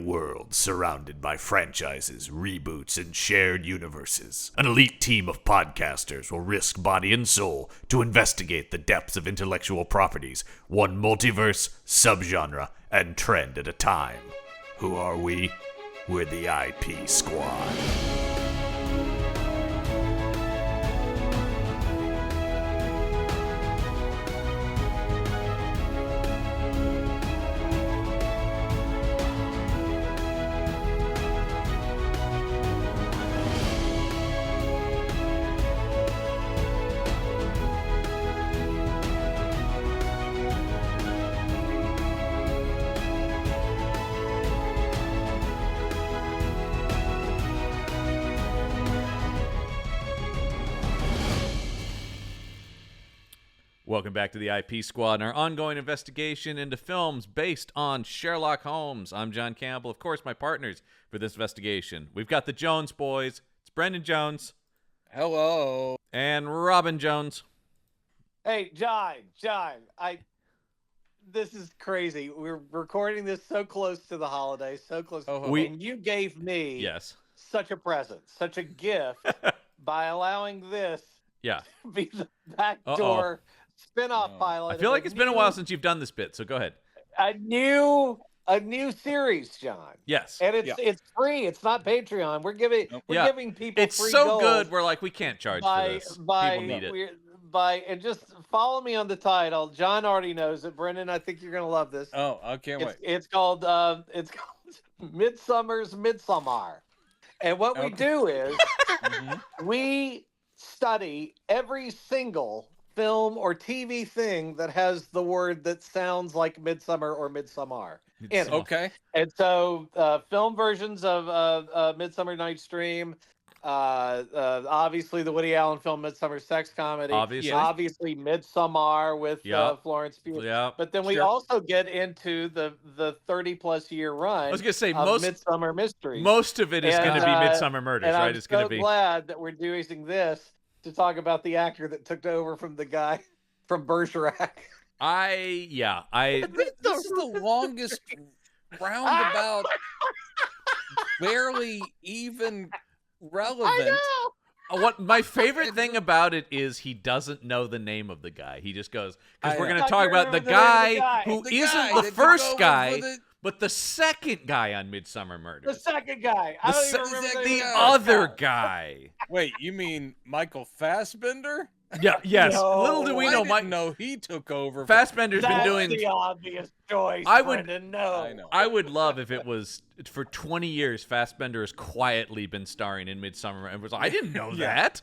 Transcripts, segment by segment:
world surrounded by franchises, reboots, and shared universes. An elite team of podcasters will risk body and soul to investigate the depths of intellectual properties, one multiverse, subgenre, and trend at a time. Who are we? We're the IP Squad. Welcome back to the IP Squad and our ongoing investigation into films based on Sherlock Holmes. I'm John Campbell. Of course, my partners for this investigation. We've got the Jones boys. It's Brendan Jones. Hello. And Robin Jones. Hey, John, this is crazy. We're recording this so close to the holidays, so close. And you gave me such a present, such a gift by allowing this to be the backdoor spin-off pilot. I feel like it's been a while since you've done this bit, so go ahead. A new series, John. Yes. And it's free. It's not Patreon. We're giving people it's free so gold good we're like we can't charge for this. People need it. And just follow me on the title. John already knows it. Brendan, I think you're gonna love this. Oh, I can't wait. It's called Midsummer's Midsommar. And what we do is we study every single film or TV thing that has the word that sounds like midsummer or midsummer in it. Okay. And so film versions of Midsummer Night's Dream, obviously the Woody Allen film Midsummer Sex Comedy, obviously Midsommar with Florence Pugh. Yeah. But then we also get into the 30-plus year run. I was going to say of Midsummer Mysteries. Most of it is going to be Midsummer Murders, right? It's going to be. I'm so glad that we're doing this to talk about the actor that took over from the guy from Bergerac. This is the longest roundabout, barely even relevant. I know. What my favorite thing about it is he doesn't know the name of the guy. He just goes, because we're going to talk about the guy who isn't the first guy, but the second guy on Midsummer Murders. The second guy. I don't even remember the other guy. Wait, you mean Michael Fassbender? Yeah, yes. No, Little do we know, Mike. No, he took over. Fassbender's been doing the obvious choice. I would know. I would love if it was for 20 years. Fassbender has quietly been starring in Midsummer, and was like, I didn't know that.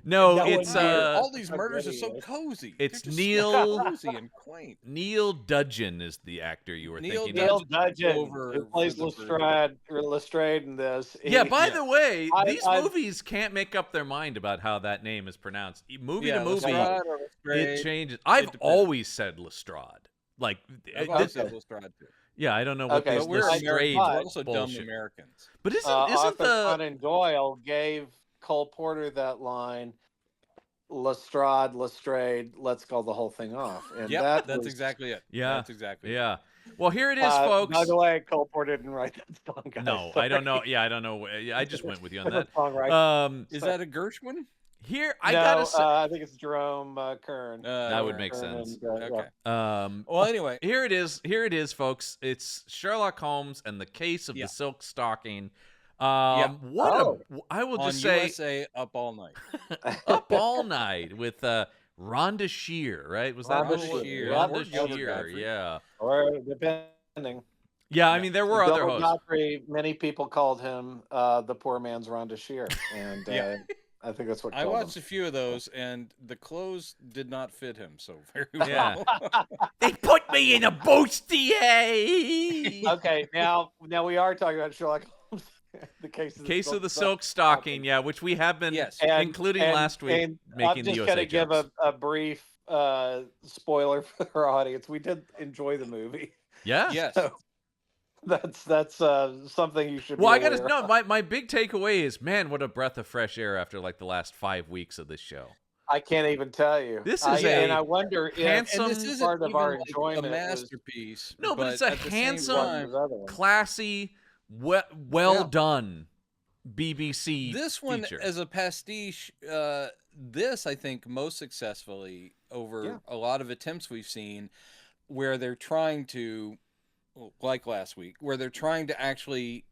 No, it's all these murders are so cozy. It's Neil, so cozy and quaint. Neil Dudgeon is the actor you were thinking. Neil Dudgeon, who plays Lestrade in this. By the way, these movies can't make up their mind about how that name is pronounced. Movie to movie, it changes. I've always said Lestrade. Like I've always said Lestrade too. Yeah, I don't know what these Lestrade also bullshit. Dumb Americans. But isn't Arthur the Conan Doyle gave Cole Porter that line, Lestrade, let's call the whole thing off. And that's exactly it. Yeah. That's exactly it. Yeah. Well, here it is, folks. By the way, Cole Porter didn't write that song, guys. No, I don't know. Yeah, I don't know. I just went with you on that. Is that a Gershwin? Here, I gotta say, I think it's Jerome Kern. That would make sense. Okay. Well, anyway, here it is, folks. It's Sherlock Holmes and the Case of the Silk Stocking. I will just say, USA Up All Night. Up All Night with Rhonda Shear, right? Was that Rhonda Shear? Rhonda Shear, yeah. Or depending. Yeah, I mean there were other hosts. Godfrey, many people called him the poor man's Rhonda Shear, and I think that's what I watched a few of those, and the clothes did not fit him so very well. Yeah. They put me in a bustier. Okay, now we are talking about Sherlock Holmes. The case of the silk stocking, which we have been including last week, and making the USA I'm just going to give a brief spoiler for our audience. We did enjoy the movie. Yeah. Yes. So that's something you should. Well, I gotta know. My big takeaway is, man, what a breath of fresh air after like the last 5 weeks of this show. I can't even tell you. This is and I wonder handsome. If this isn't part of our enjoyment a masterpiece. No, but it's a handsome, classy, well done BBC. This one feature. as a pastiche. This I think most successfully over a lot of attempts we've seen, where they're trying to, like last week, where they're trying to actually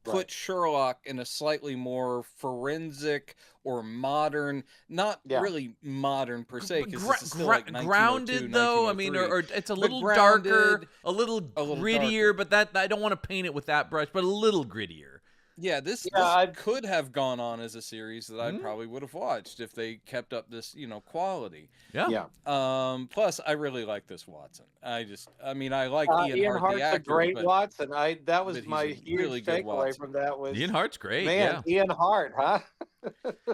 put Sherlock in a slightly more forensic or modern, not really modern per se, because this is still like grounded though. I mean, or it's a little darker, a little grittier, but that I don't want to paint it with that brush, but a little grittier. Yeah, this could have gone on as a series that I probably would have watched if they kept up this, quality. Yeah. Plus, I really like this Watson. I like Ian Hart's the actor, a great Watson. That was my huge really takeaway from that. Was Ian Hart's great. Man, Ian Hart, huh?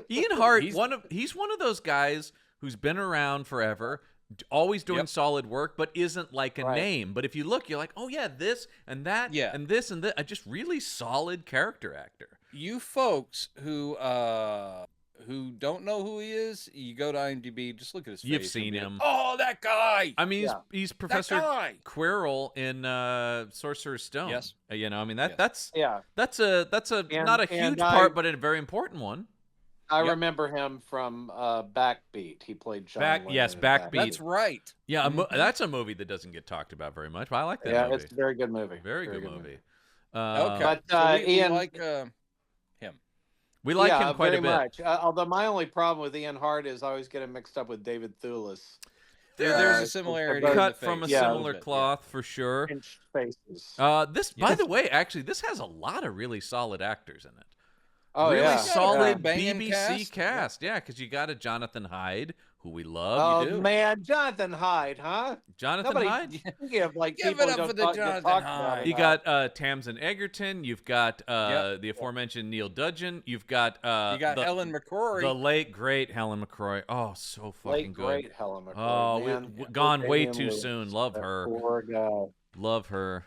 Ian Hart, he's one of those guys who's been around forever. Always doing solid work, but isn't like a name. But if you look, you're like, oh yeah, this and that, and this and that. Just really solid character actor. You folks who don't know who he is, you go to IMDb, just look at his face. You've seen him. Oh, that guy! I mean, he's Professor Quirrell in Sorcerer's Stone. Yes. That's not a huge part, but a very important one. I remember him from Backbeat. He played John. Backbeat. That's right. Yeah, that's a movie that doesn't get talked about very much, but I like that movie. Yeah, it's a very good movie. Very good movie. Okay. But Ian, we like him. We like him quite very a bit. much. Although my only problem with Ian Hart is I always get him mixed up with David Thewlis. There's a similarity. Cut from a similar cloth for sure. Faces. By the way, actually, this has a lot of really solid actors in it. Oh, really solid BBC cast. Yeah, because you got a Jonathan Hyde, who we love. Oh, man, Jonathan Hyde, huh? Hyde? Give it up for the Jonathan Hyde. You got Tamsin Egerton. You've got the aforementioned Neil Dudgeon. You've got Helen McCrory. The late, great Helen McCrory. Oh, so fucking good. Great Helen McCrory. Oh, man. Gone way too soon. Love her. Poor guy. Love her.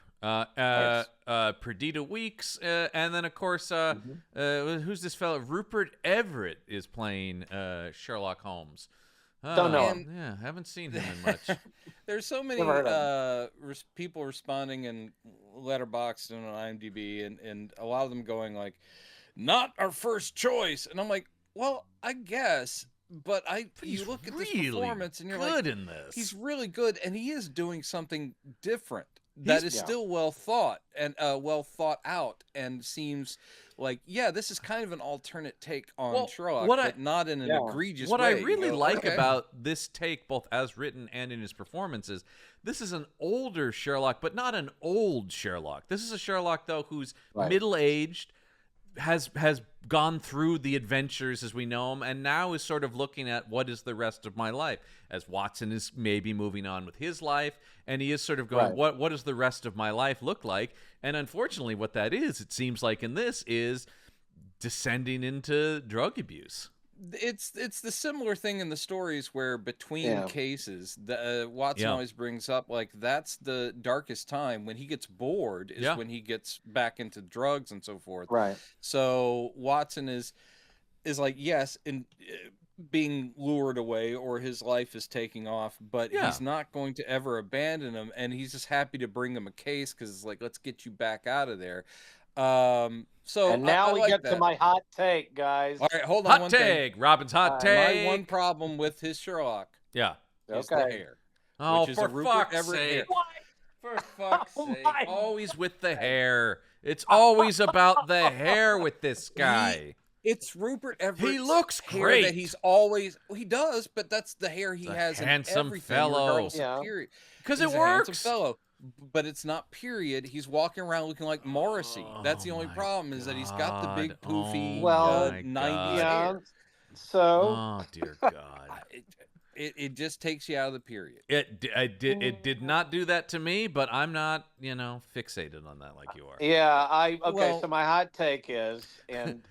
Perdita Weeks, and then of course, who's this fellow? Rupert Everett is playing Sherlock Holmes. Don't know him. Yeah, haven't seen him in much. There's so many people responding in Letterboxd and on IMDb, and a lot of them going like, "Not our first choice," and I'm like, "Well, I guess." But you look at this performance, and you're good like, in this. He's really good, and he is doing something different. That is still well thought and well thought out, and seems like this is kind of an alternate take on Sherlock, but not in an egregious way. What I really like about this take, both as written and in his performances, this is an older Sherlock, but not an old Sherlock. This is a Sherlock though who's middle-aged, has gone through the adventures as we know him, and now is sort of looking at what is the rest of my life, as Watson is maybe moving on with his life, and he is sort of going, what does the rest of my life look like? And unfortunately what that is, it seems like in this, is descending into drug abuse. It's the similar thing in the stories where between cases, Watson always brings up like that's the darkest time when he gets bored is when he gets back into drugs and so forth. Right. So Watson is like being lured away or his life is taking off, but he's not going to ever abandon him, and he's just happy to bring him a case because it's like, let's get you back out of there. And now we get to my hot take, guys. All right, hold on. Hot take, Robin's hot take. My one problem with his Sherlock, is the hair. Oh, for fuck's sake! For fuck's sake! Always with the hair. It's always about the hair with this guy. It's Rupert Everett. He looks great. That he's always he does, but that's the hair he has. Handsome in fellow. Because it works. Handsome fellow. But it's not period. He's walking around looking like Morrissey. That's the only problem is that he's got the big poofy 90s hair. So, oh dear God, it just takes you out of the period. It did not do that to me, but I'm not fixated on that like you are. Yeah, so my hot take is and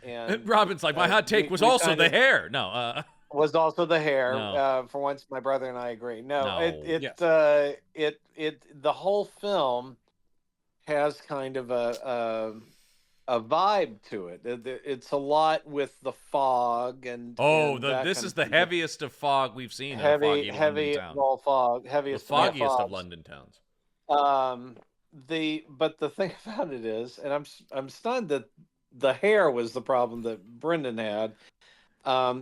Robin's like my hot take was also the hair. No, was also the hair. No. For once, my brother and I agree. No. Yes. The whole film has kind of a a vibe to it. It's a lot with the fog and this is the heaviest of fog we've seen in a foggy London town. Heaviest the foggiest of London towns. But the thing about it is, and I'm stunned that the hair was the problem that Brendan had,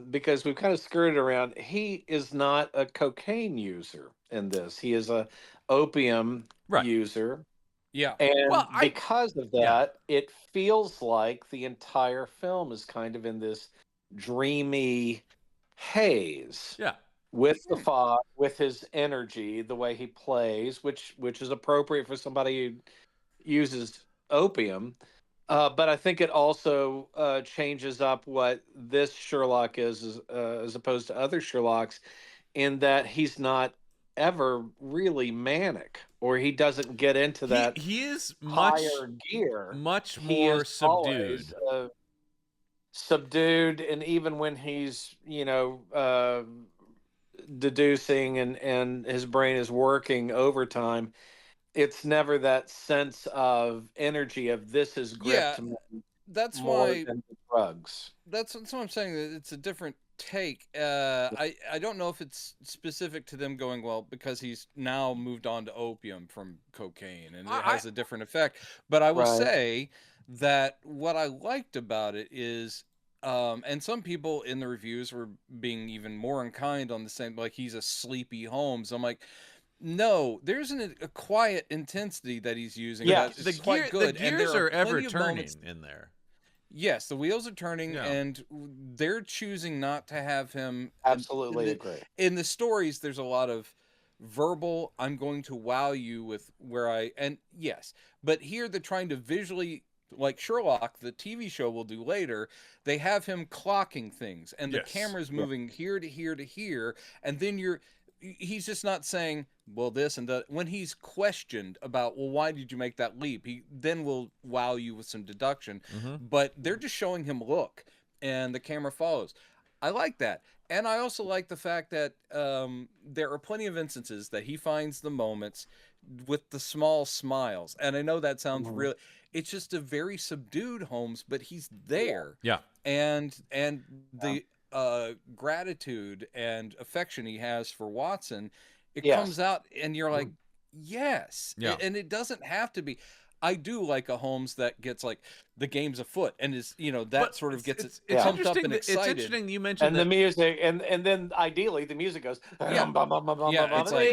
because we've kind of skirted around. He is not a cocaine user in this. He is a opium user. Yeah. And because of that, it feels like the entire film is kind of in this dreamy haze. Yeah. With the fog, with his energy, the way he plays, which is appropriate for somebody who uses opium. But I think it also changes up what this Sherlock is as opposed to other Sherlocks, in that he's not ever really manic, or he doesn't get into that. He is higher gear, much more subdued. Subdued, and even when he's deducing and his brain is working overtime, it's never that sense of energy of this is gripped me. That's more why than the drugs. That's what I'm saying. That it's a different take. I don't know if it's specific to them going, well, because he's now moved on to opium from cocaine and it has a different effect. But I will say that what I liked about it is, and some people in the reviews were being even more unkind on the same, like he's a sleepy Holmes. I'm like, no, there's a quiet intensity that he's using. Yeah, the quite good. The gears are ever turning in there. Yes, the wheels are turning, and they're choosing not to have him. Absolutely agree. In the stories, there's a lot of verbal, I'm going to wow you with yes, but here they're trying to visually, like Sherlock, the TV show we'll do later, they have him clocking things, and the camera's moving here to here to here, and then he's just not saying, well, this and that. When he's questioned about, well, why did you make that leap? He then will wow you with some deduction. But they're just showing him look, and the camera follows. I like that. And I also like the fact that there are plenty of instances that he finds the moments with the small smiles. And I know that sounds real. It's just a very subdued Holmes, but he's there. Yeah. And the gratitude and affection he has for Watson, it comes out, and you're like, yes. And it doesn't have to be. I do like a Holmes that gets like the game's afoot and is sort of gets it pumped up and excited. It's interesting you mentioned the music, and then ideally the music goes. It's like,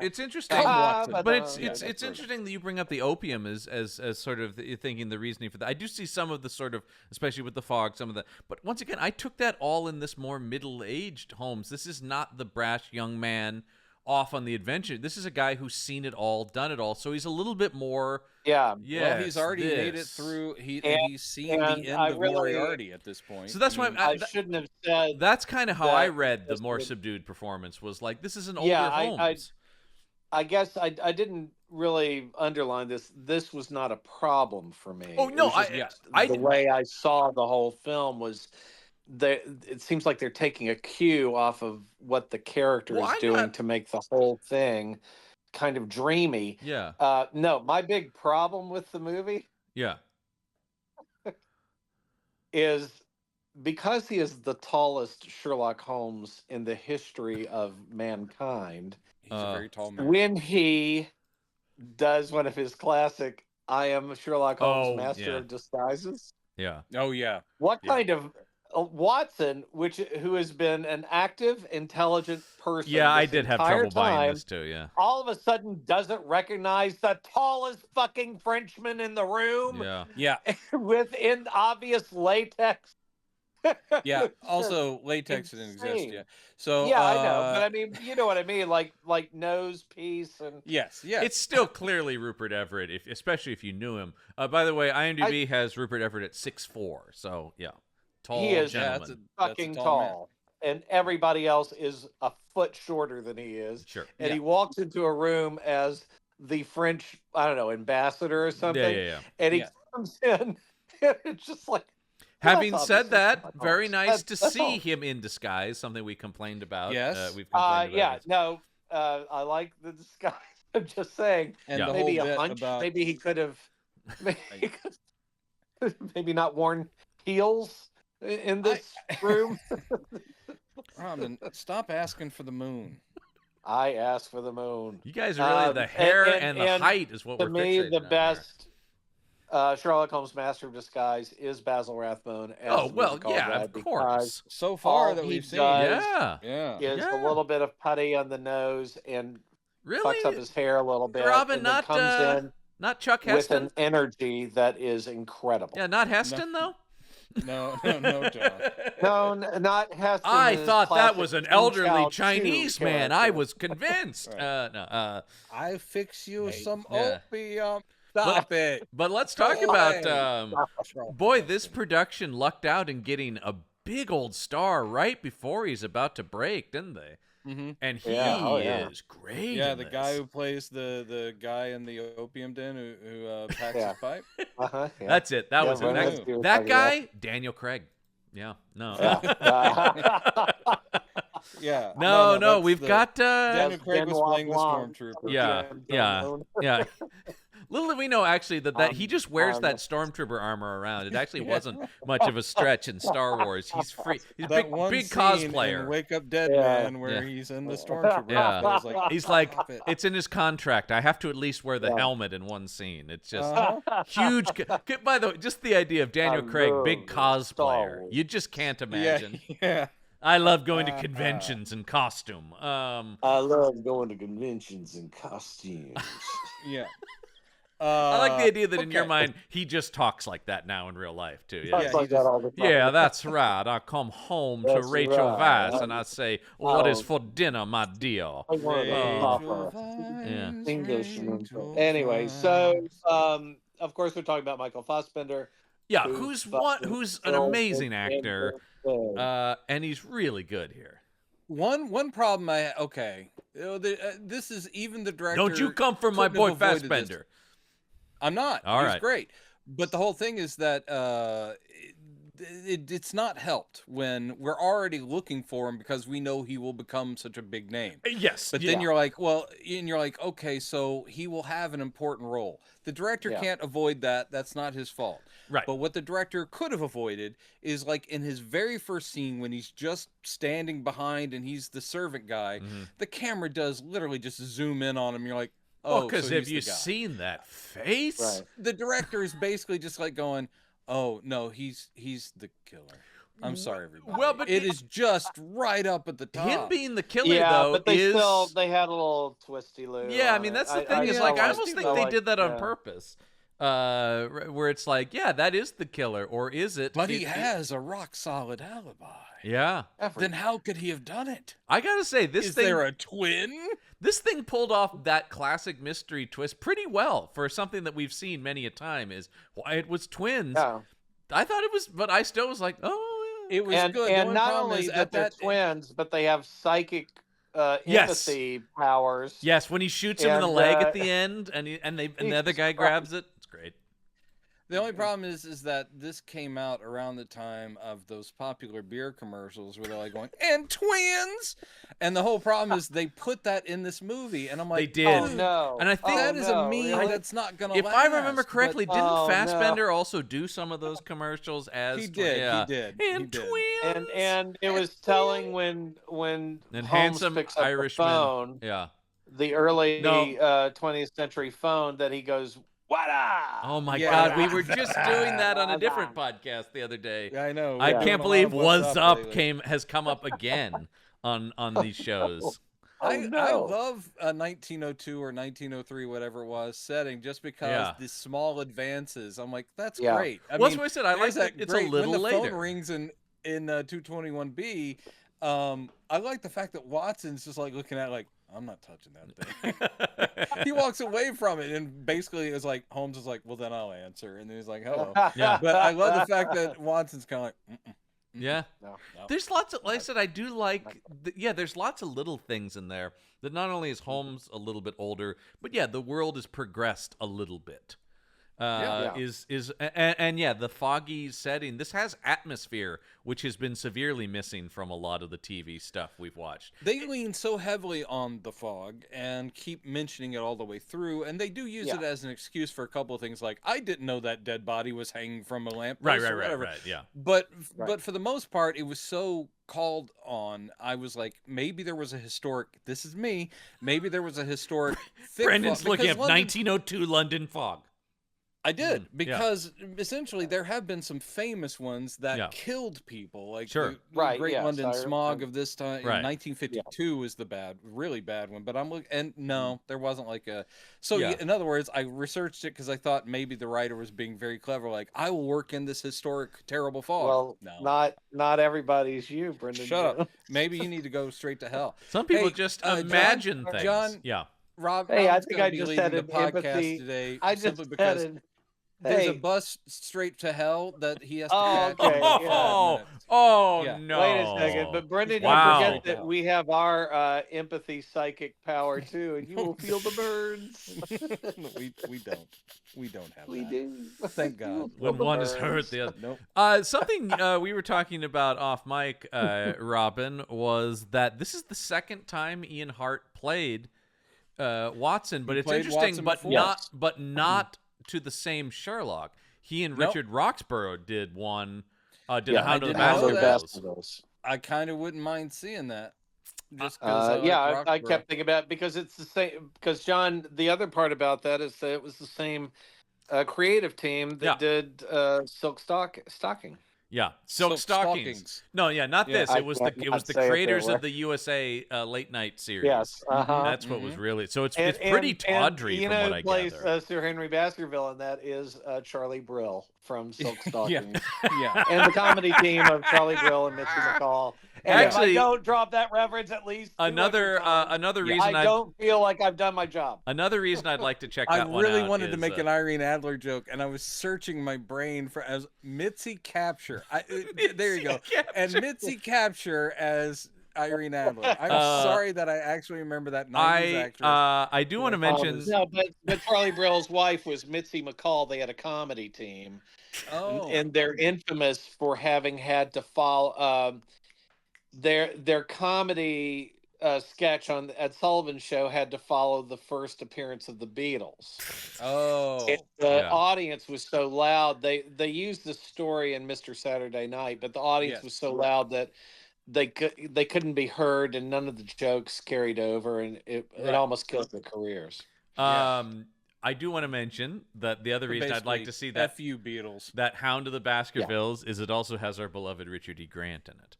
it's interesting, but it's interesting that you bring up the opium as sort of thinking the reasoning for that. I do see some of the sort of, especially with the fog, some of the. But once again, I took that all in this more middle-aged Holmes. This is not the brash young man off on the adventure. This is a guy who's seen it all, done it all, so he's a little bit more. Well, he's already made it through. He's seen the end of Moriarty at this point. So that's why I shouldn't have said. That's kind of how I read the more subdued performance. Was like, this is an older Holmes. I guess I didn't really underline this. This was not a problem for me. Oh no, the way I saw the whole film was. It seems like they're taking a cue off of what the character is doing to make the whole thing kind of dreamy. No, my big problem with the movie is because he is the tallest Sherlock Holmes in the history of mankind. He's a very tall man. When he does one of his classic I am Sherlock Holmes, master of disguises. What kind of Watson, who has been an active, intelligent person. I did have trouble buying this too. All of a sudden, doesn't recognize the tallest fucking Frenchman in the room. Within obvious latex. Also latex didn't exist. So I know, but I mean, you know what I mean, like nose piece and yes. It's still clearly Rupert Everett, especially if you knew him. By the way, IMDb has Rupert Everett at 6'4", so tall. He is fucking tall, and everybody else is a foot shorter than he is. Sure, and he walks into a room as the French, I don't know, ambassador or something. And he comes in, and it's just like. Having said that, very nice to see him in disguise. Something we complained about. Yes, we've complained about. No, I like the disguise. I'm just saying, and maybe a hunch. Maybe he could have. maybe not worn heels in this room. Robin, stop asking for the moon. I ask for the moon. You guys are really the hair and the height is what we're fixating on. To me, the best Sherlock Holmes master of disguise is Basil Rathbone. As of course. So far that we've seen, is a little bit of putty on the nose and fucks up his hair a little bit. Robin, and comes in not Chuck Heston with an energy that is incredible. Yeah, not Heston though. No, John. No, not Heston. I thought that was an elderly Chinese man. I was convinced. Right. I fix you some opium. Stop it. But let's talk about boy, this production lucked out in getting a big old star right before he's about to break, didn't they? Mm-hmm. And he is great. Yeah, the guy who plays the guy in the opium den who packs his pipe. Yeah. That's it. That was it. That guy, Daniel Craig. Yeah. No. Yeah. No. We've got Daniel Craig was playing the stormtrooper. Yeah. Little did we know, actually, that he just wears that stormtrooper armor around. It actually wasn't much of a stretch in Star Wars. He's free. He's a big cosplayer. Wake Up Dead Man, where he's in the stormtrooper. Yeah, he's like, it's in his contract. I have to at least wear the helmet in one scene. It's just huge. By the way, just the idea of Daniel Craig, big cosplayer, you just can't imagine. Yeah. I love going to conventions in costume. I love going to conventions in costumes. Yeah. I like the idea that in your mind he just talks like that now in real life too. Yeah, like that all the time. Yeah, that's right. I come home to Rachel Weisz and I say, "What is for dinner, my dear?" I want English. Anyway, so of course we're talking about Michael Fassbender. Yeah, who's an amazing actor, and he's really good here. One problem this is even the director. Don't you come from my boy Fassbender. I'm not. He's great. But the whole thing is that it's not helped when we're already looking for him because we know he will become such a big name. Yes. But then you're like, okay, so he will have an important role. The director can't avoid that. That's not his fault. Right. But what the director could have avoided is like in his very first scene when he's just standing behind and he's the servant guy, the camera does literally just zoom in on him. You're like, because have you seen that face? Right. The director is basically just like going, oh no, he's the killer. I'm sorry, everybody. Well, but it is just right up at the top. Him being the killer, though, but they had a little twisty loop. Yeah, I mean that's the thing. Is like I almost think they did that on purpose. Where it's like, that is the killer, or is it? But he has a rock solid alibi. Yeah. Then how could he have done it? I gotta say, is there a twin? This thing pulled off that classic mystery twist pretty well for something that we've seen many a time. Is why it was twins. Yeah. I thought it was, but I still was like, it was good. And not only that they're twins, but they have psychic empathy powers. Yes, when he shoots him in the leg at the end, and the other guy grabs it, it's great. The only problem is that this came out around the time of those popular beer commercials where they're like going, and twins! And the whole problem is they put that in this movie, and I'm like, they did. Oh, no. And I think that is a meme that's not going to last. If I remember correctly, didn't Fassbender also do some of those commercials as he did. And twins! And it was telling when and Holmes handsome picks up Irishman. the phone, the early 20th century phone, that he goes, "Wada!" Oh my God, we were just doing that on a different podcast the other day. Yeah, I know. I can't believe "What's Up" has come up again on these shows. I love a 1902 or 1903, whatever it was, setting just because the small advances. I'm like, that's great. That's what I said. I like that it's a little when the later. phone rings in 221B. I like the fact that Watson's just like looking at it like, I'm not touching that thing. He walks away from it, and basically it's like Holmes is like, well, then I'll answer, and then he's like, hello. Yeah. But I love the fact that Watson's kind of like, yeah. No. There's lots of, like I said, I do like, there's lots of little things in there that not only is Holmes a little bit older, but the world has progressed a little bit. The foggy setting. This has atmosphere, which has been severely missing from a lot of the TV stuff we've watched. They lean so heavily on the fog and keep mentioning it all the way through, and they do use it as an excuse for a couple of things, like I didn't know that dead body was hanging from a lamppost. Right. Yeah. But for the most part, it was so called on. I was like, maybe there was a historic. This is me. Maybe there was a historic. Brendan's looking at 1902 London fog. I did, because essentially there have been some famous ones that killed people, like the Great London Smog of this time. 1952 is the really bad one. But I'm looking, and no, there wasn't like a. So in other words, I researched it because I thought maybe the writer was being very clever. Like, I will work in this historic terrible fog. Well, no. not everybody's you, Brendan. Shut up. Maybe you need to go straight to hell. Some people just imagine things. John, Rob. Hey, I think I just had an podcast today. I just had There's a bus straight to hell that he has to catch. Okay. No. Wait a second. But Brendan, you forget that we have our empathy psychic power too, and you will feel the burns. we don't. We don't have we that. do. Thank God. When one is hurt, the other. Nope. Something we were talking about off mic, Robin, was that this is the second time Ian Hart played Watson, but it's interesting, but not to the same Sherlock. He and Richard Roxburgh did one. Did a Hound of the Baskervilles. I kind of wouldn't mind seeing that. Just I kept thinking about it because it's the same. Because John, the other part about that is that it was the same creative team that did Silk Stocking. Yeah, Silk Stockings. No, not this. It was the creators of the USA late night series. Yes, that's what was really. So it's pretty tawdry from what I plays, gather. Sir Henry Baskerville, and that is Charlie Brill from Silk Stockings. Yeah, and the comedy team of Charlie Brill and Mitzi McCall. And actually, if I don't drop that reference, at least another reason I don't feel like I've done my job. Another reason I'd like to check that one out. I really wanted to make an Irene Adler joke, and I was searching my brain for as Mitzi Capture. There you go. And Mitzi Capture as Irene Adler. I'm sorry that I actually remember that 90s actress. I do want to mention. No, but Charlie Brill's wife was Mitzi McCall. They had a comedy team. Oh. And they're infamous for having had to follow their comedy sketch at Sullivan's show had to follow the first appearance of the Beatles. Oh. And the audience was so loud. They used the story in Mr. Saturday Night, but the audience was so loud that they couldn't be heard, and none of the jokes carried over, and it almost killed their careers. I do want to mention that the other reason I'd like to see that F.U. Beatles, that Hound of the Baskervilles, is it also has our beloved Richard E. Grant in it.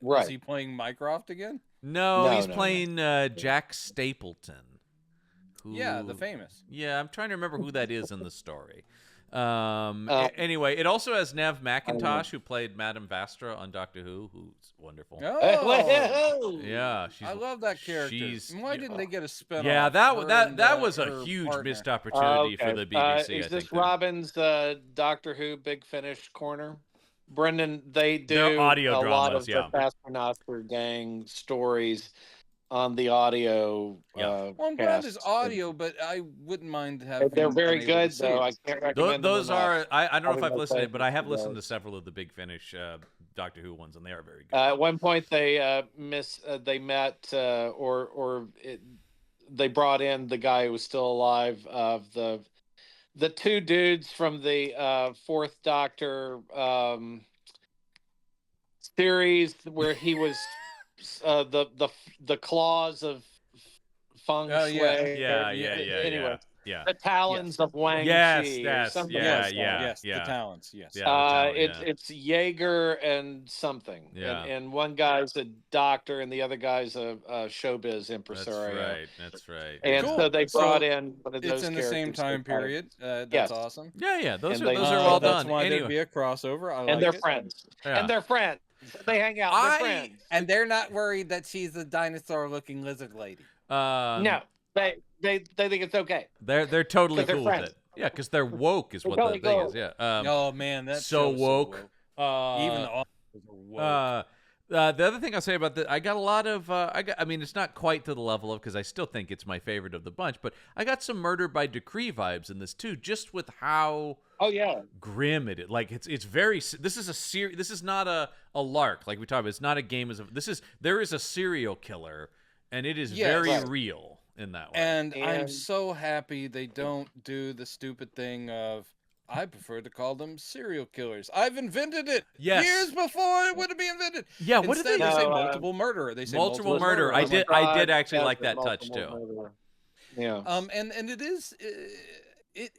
Is he playing Mycroft again? No, he's playing Jack Stapleton. The famous. Yeah, I'm trying to remember who that is in the story. Anyway, it also has Nev McIntosh, who played Madame Vastra on Doctor Who, who's wonderful. Oh, yeah, I love that character. Why didn't they get a spin-off? Yeah, that was a huge missed opportunity for the BBC. Is this Robin's Doctor Who Big Finish corner? Brendan, they do audio a dramas, lot of the Pasternoster gang stories on the audio. Well, I'm glad there's audio, but I wouldn't mind having. They're very good, though. I can't recommend those them are. I don't know if I've listened to it, but I have listened to several of the Big Finish Doctor Who ones, and they are very good. At one point, they they brought in the guy who was still alive of the two dudes from the Fourth Doctor series where he was the claws of feng shui. Anyway, the talons of Wang Chi. Yes, the talons. Yes. It's Jaeger and something. Yeah. And one guy's a doctor and the other guy's a showbiz impresario. That's right. And so they brought in one of those. It's in the same time period. That's awesome. Yeah. Those are all done. That's why there'd be a crossover. And they're friends. And they're friends. They hang out. They're friends. And they're not worried that she's a dinosaur-looking lizard lady. No. They think it's okay. They're totally cool with it. Yeah, because they're woke is what the thing is. Yeah. Oh man, that's so woke. Even the authors are woke. The other thing I'll say about that, I got a lot of, I mean, it's not quite to the level of, because I still think it's my favorite of the bunch, but I got some Murder by Decree vibes in this too, just with how grim it is. Like it's very, this is this is not a lark like we talked about. It's not a game there is a serial killer, and it is very real in that way. And I'm so happy they don't do the stupid thing of, I prefer to call them serial killers. I've invented it years before it would be invented. Yeah, what did they say? Multiple murderer. They say multiple murder. I did actually like that touch too. Murderer. Yeah. And it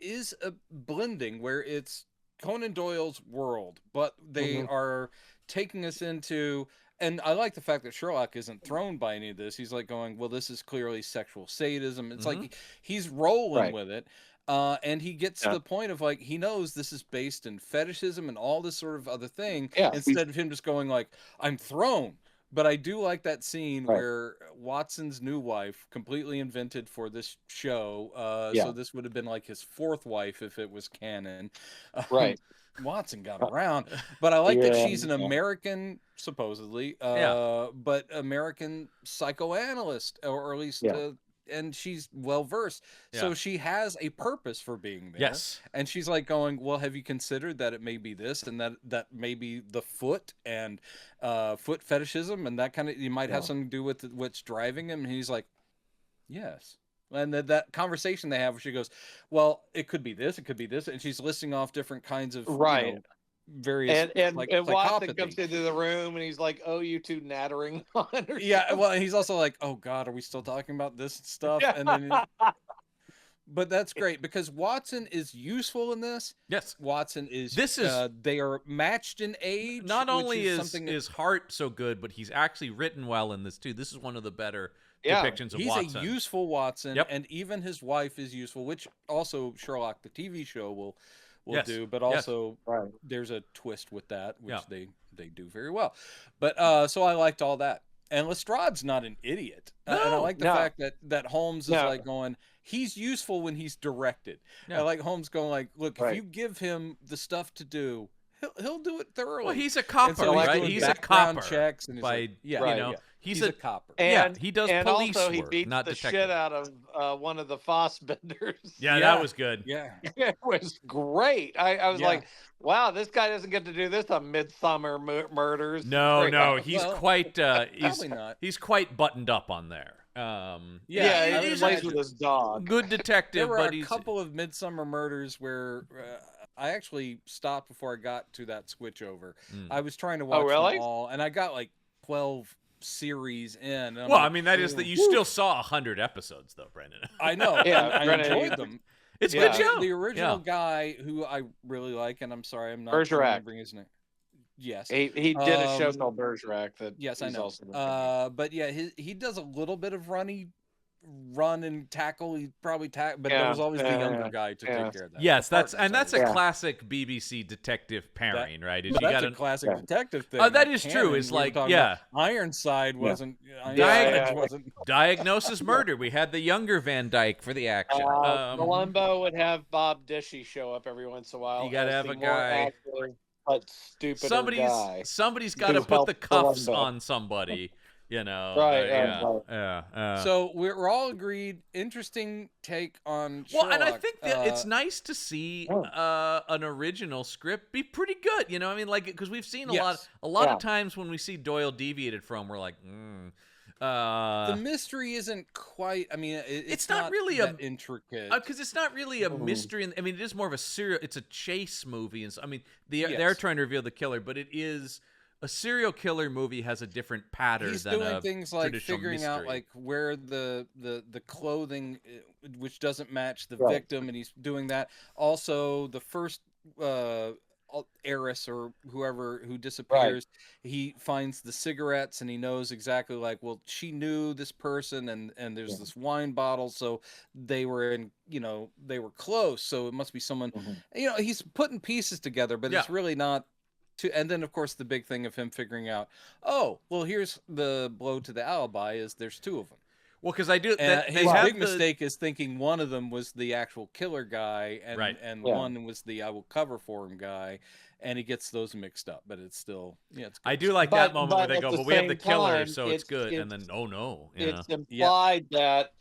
is a blending where it's Conan Doyle's world, but they are taking us into. And I like the fact that Sherlock isn't thrown by any of this. He's like going, well, this is clearly sexual sadism. It's like he's rolling with it. And he gets to the point of like, he knows this is based in fetishism and all this sort of other thing, instead of him just going like, I'm thrown. But I do like that scene where Watson's new wife, completely invented for this show. So this would have been like his fourth wife if it was canon. Watson got around. But I like that she's an American, supposedly, but American psychoanalyst, or at least... and she's well versed, so she has a purpose for being there. And she's like going, well, have you considered that it may be this and that may be the foot and foot fetishism, and that kind of, you might have something to do with what's driving him. And he's like, yes. And that conversation they have where she goes, well, it could be this, and she's listing off different kinds of various, and Watson comes into the room and he's like, oh, you two nattering on or well, and he's also like, oh god, are we still talking about this stuff? And then but that's great because Watson is useful in this. Watson is they are matched in age. Not only is Hart so good, but he's actually written well in this too. This is one of the better depictions of Watson. He's a useful Watson, and even his wife is useful, which also Sherlock the TV show will do, but also there's a twist with that, which they do very well. But so I liked all that, and Lestrade's not an idiot, and I like the fact that Holmes is like going, he's useful when he's directed. I like Holmes going like, look, if you give him the stuff to do, he'll do it thoroughly. Well, he's a copper, right? He's a copper. Checks and he's a copper. And he does and police also he work, beats not the detective. shit out of one of the Fossbenders. That was good. It was great. I was like, wow, this guy doesn't get to do this on Midsummer Murders. No, he's quite probably not. He's quite buttoned up on there. He plays with his dog. Good detective. There were a couple of Midsummer Murders where I actually stopped before I got to that switch over. I was trying to watch them all, and I got like 12 series in. Well, I mean, that is that you still saw 100 episodes, though, Brendan. I know. I enjoyed them. It's a good show. The original guy who I really like, and I'm sorry, I'm not remembering his name. Yes, he did a show called Bergerac. I know. But yeah, he does a little bit of run and tackle. He probably but there was always the younger guy to take care of that. Yes, that's a classic BBC detective pairing, right? Is that's a classic detective thing. That is true. It's like Ironside wasn't. Diagnosis Murder. We had the younger Van Dyke for the action. Columbo would have Bob Dishy show up every once in a while. You got to have a guy. But stupider guy. Somebody's got to put the cuffs on somebody. You know, So we're all agreed. Interesting take on Sherlock. Well, and I think that it's nice to see an original script be pretty good. You know, I mean, like, because we've seen a lot of times when we see Doyle deviated from, we're like, the mystery isn't quite. I mean, it's not really that intricate because it's not really a mystery. I mean, it is more of a serial. It's a chase movie, and so, I mean, they're trying to reveal the killer, but it is. A serial killer movie has a different pattern. He's than doing things like figuring mystery. out like where the clothing, which doesn't match the victim, and he's doing that. Also, the first heiress or whoever who disappears, he finds the cigarettes and he knows exactly like, well, she knew this person, and there's this wine bottle, so they were they were close, so it must be someone. He's putting pieces together, but it's really not. And then, of course, the big thing of him figuring out, oh, well, here's the blow to the alibi is there's two of them. Well, because I do. His big mistake is thinking one of them was the actual killer guy, and one was the I will cover for him guy, and he gets those mixed up. But it's still, it's good. I do like that moment where they go, "But we have the killer, so it's good." And then, oh no, it's implied that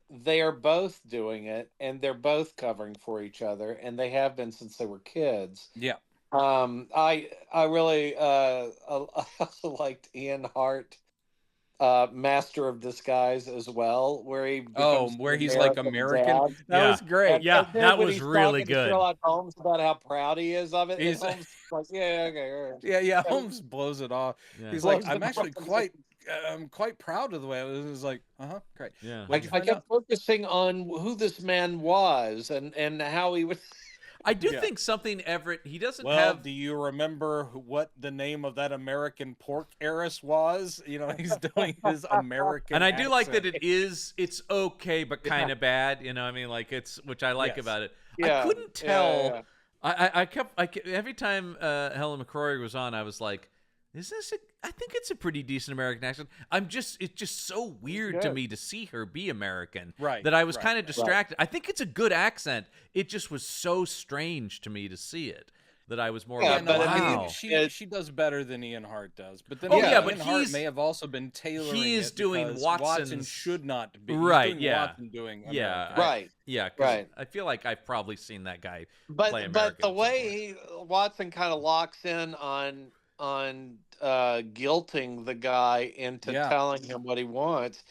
they are both doing it, and they're both covering for each other, and they have been since they were kids. Yeah. I really also liked Ian Hart. Master of Disguise as well, where he where he's like American. Dad. That was great. And that was really good. Sherlock Holmes about how proud he is of it. He's Holmes like, okay, yeah. Holmes blows it off. Yeah. He's like, I'm actually quite proud of the way it was. Like, great. Yeah. I kept focusing on who this man was and how he would. I do think something Everett, he doesn't have... Well, do you remember what the name of that American pork heiress was? He's doing his American And I do accent. like that it's okay, but kind of bad, I mean, like which I like about it. I couldn't tell. I kept every time Helen McCrory was on, I was like, I think it's a pretty decent American accent. It's just so weird to me to see her be American. Right. That I was kind of distracted. Right. I think it's a good accent. It just was so strange to me to see it that I was more like, wow. She does better than Ian Hart does. But then but Hart may have also been tailoring he is doing Watson should not be. Right, Watson doing American. Right. I feel like I've probably seen that guy play American. But the way Watson kind of locks in on guilting the guy into telling him what he wants,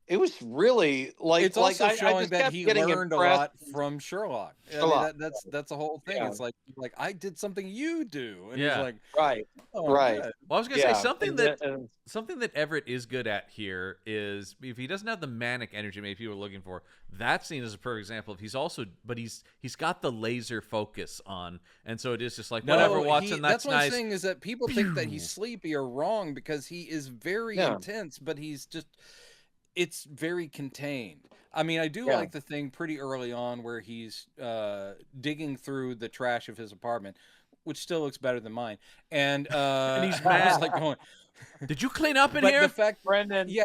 it was really like it's also showing that he learned a lot from Sherlock. I mean, that's the whole thing. It's like I did something you do, and he's like, right. Well, I was gonna say something that Everett is good at here is if he doesn't have the manic energy maybe people are looking for. That scene is a perfect example of he's got the laser focus on, and so it is just like whatever, Watson. That's nice. That's one thing is that people think that he's sleepy or wrong because he is very intense, but he's just. It's very contained. I mean, I do like the thing pretty early on where he's digging through the trash of his apartment, which still looks better than mine. And he's mad. Like going, did you clean up in here? The fact, Brendan, did you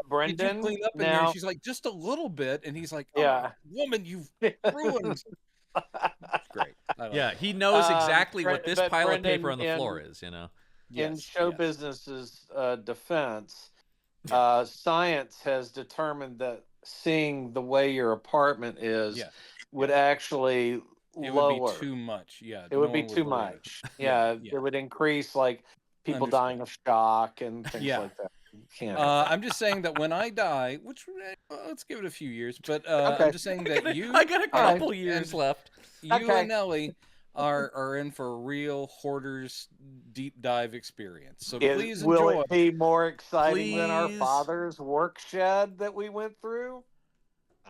clean up in here? She's like, just a little bit. And he's like, woman, you've ruined. Great. He knows exactly what this pile of paper on the floor is, In show business's defense, science has determined that seeing the way your apartment is would actually lower. It would be too much. It would be too much. It would increase like people dying of shock and things like that. I'm just saying that when I die, which let's give it a few years, but I'm just saying that I got a couple years left. You and Nelly are in for a real hoarders deep dive experience. So please enjoy. Will it be more exciting than our father's work shed that we went through?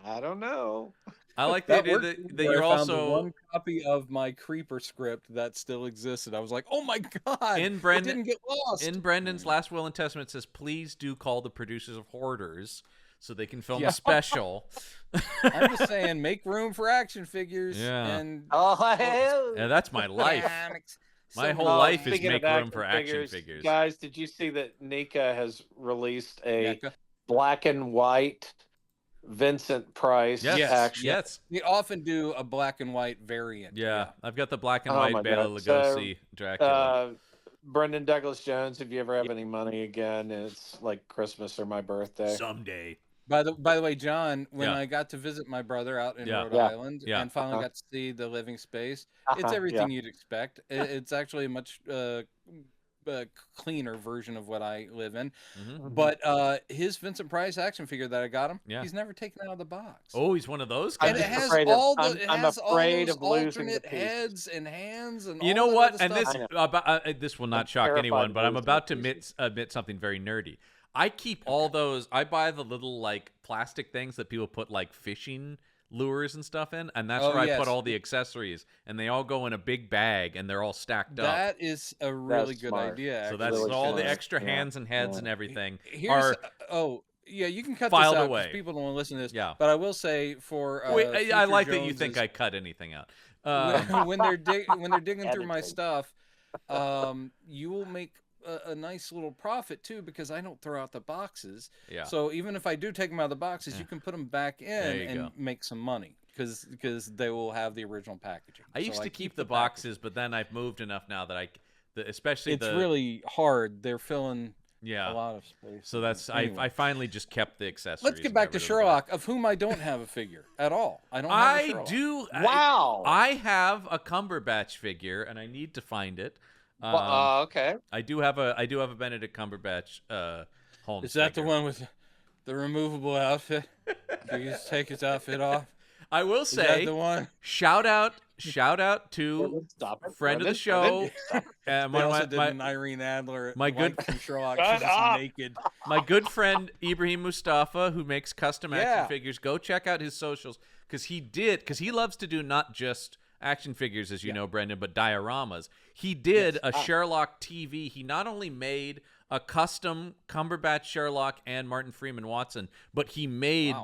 I don't know. I like the idea that you're also one copy of my creeper script that still existed. I was like, oh my god, it didn't get lost. In Brendan's last will and testament, it says, please do call the producers of Hoarders so they can film a special. I'm just saying, make room for action figures. And that's my life. My whole life is make room for action figures. Guys, did you see that Nika has released a black and white Vincent Price action? Yes. We often do a black and white variant. I've got the black and white Bela Lugosi Dracula. Brendan Douglas Jones, if you ever have any money again, it's like Christmas or my birthday. Someday. By the way, John, when I got to visit my brher out in Rhode Island and finally got to see the living space, it's everything you'd expect. It's actually a much cleaner version of what I live in. But his Vincent Price action figure that I got him, he's never taken out of the box. Oh, he's one of those guys. And it has all those alternate heads and hands and you know what? And this will not shock anyone, but I'm about to admit something very nerdy. I keep all those. I buy the little like plastic things that people put like fishing lures and stuff in, and that's where I put all the accessories, and they all go in a big bag, and they're all stacked up. That is a really good idea. So that's really all the extra hands and heads and everything. You can cut this out because people don't want to listen to this. But I will say for I like that you think I cut anything out. When they're digging through my stuff, you will make a nice little profit too, because I don't throw out the boxes. Yeah. So even if I do take them out of the boxes, you can put them back in and make some money because they will have the original packaging. I used to keep the boxes, but then I've moved enough now that especially it's really hard. They're filling a lot of space. So that's anyway. I finally just kept the accessories. Let's get back to Sherlock, of whom I don't have a figure at all. I don't have a Sherlock. Wow. I have a Cumberbatch figure, and I need to find it. Okay. I do have a Benedict Cumberbatch Holmes. Is that figure. the one with the removable outfit? Do you just take his outfit off? I will say, the one? shout out to friend of the show. An Irene Adler. My good Sherlock. Naked. My good friend Ibrahim Mustafa, who makes custom action figures. Go check out his socials because he loves to do not just action figures, as you know, Brendan, but dioramas. He did a Sherlock TV. He not only made a custom Cumberbatch Sherlock and Martin Freeman Watson, but he made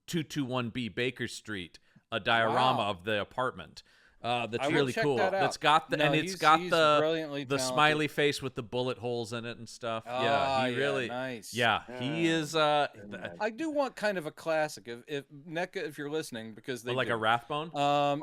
221B Baker Street a diorama of the apartment. That's really cool. That's got the smiley face with the bullet holes in it and stuff. Nice. He is. I do want kind of a classic. If NECA, if you're listening, because they like a Rathbone.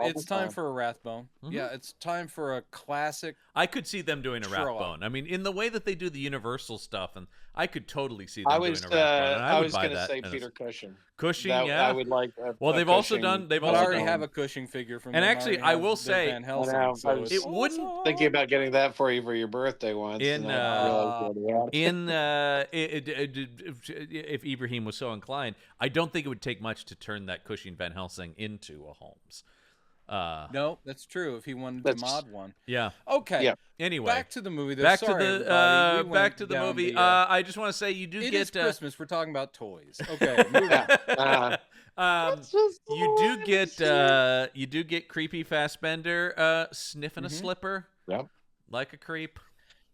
It's time for a Rathbone. Mm-hmm. Yeah, it's time for a classic. I could see them doing a Rathbone. I mean, in the way that they do the Universal stuff, and I could totally see them doing a Rathbone. I was going to say Peter Cushing. Cushing, I would like. They've also done. I already have a Cushing figure from. And actually, I will say, I was thinking about getting that for you for your birthday once. If Ibrahim was so inclined, I don't think it would take much to turn that Cushing Van Helsing into a Holmes. No, that's true. If he wanted to mod one. Yeah. Okay. Yeah. Anyway, back to the movie. Back to the movie. I just want to say you do it get. Is Christmas. We're talking about toys. Okay. You do get creepy Fassbender sniffing a slipper. Yep. Like a creep.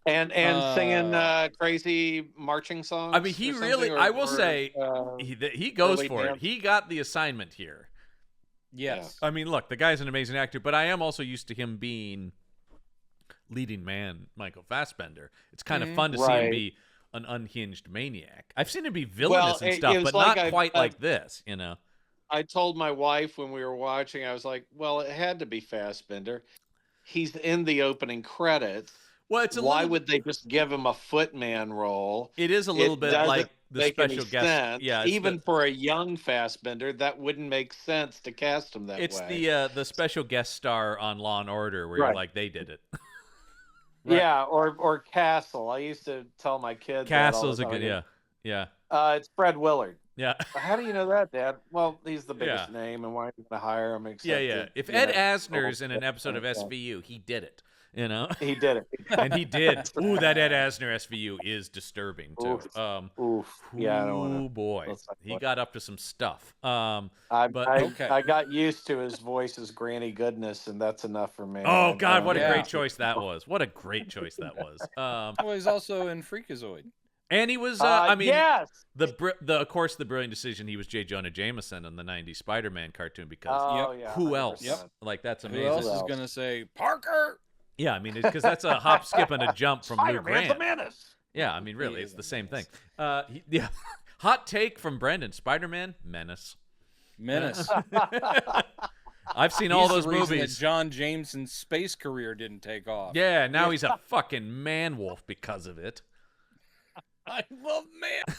And singing crazy marching songs. I mean, he really. I will say he goes for it. He got the assignment here. Yes. I mean, look, the guy's an amazing actor, but I am also used to him being leading man Michael Fassbender. It's kind of fun to see him be an unhinged maniac. I've seen him be villainous and stuff, but not quite like this, you know. I told my wife when we were watching, I was like, well, it had to be Fassbender. He's in the opening credits. Well, why would they just give him a footman role? It is a little bit like the special guest. Sense. Yeah, even for a young Fassbender, that wouldn't make sense to cast him that way. It's the special guest star on Law and Order where you're like, they did it. Yeah, or Castle. I used to tell my kids. Castle's a good, yeah. It's Fred Willard. Yeah. How do you know that, Dad? Well, he's the biggest name, and why are you going to hire him? Yeah. If Ed Asner's in an episode of SVU, he did it. You know, he did it, and he did. Ooh, that Ed Asner SVU is disturbing too. Yeah, I don't wanna, boy, he got up to some stuff. I got used to his voice as Granny Goodness, and that's enough for me. Oh God, what a great choice that was! What a great choice that was. Well, he's also in Freakazoid. And he was, yes. Of course, the brilliant decision. He was J. Jonah Jameson in the '90s Spider-Man cartoon because who else? Like that's amazing. Who else is gonna say Parker? Yeah, I mean, because that's a hop, skip, and a jump from Lou Grant. Spider-Man's a menace. Yeah, I mean, really, it's the same thing. Hot take from Brendan: Spider-Man, menace. I've seen all those movies. That John Jameson's space career didn't take off. Yeah, now he's a fucking man-wolf because of it. I love man.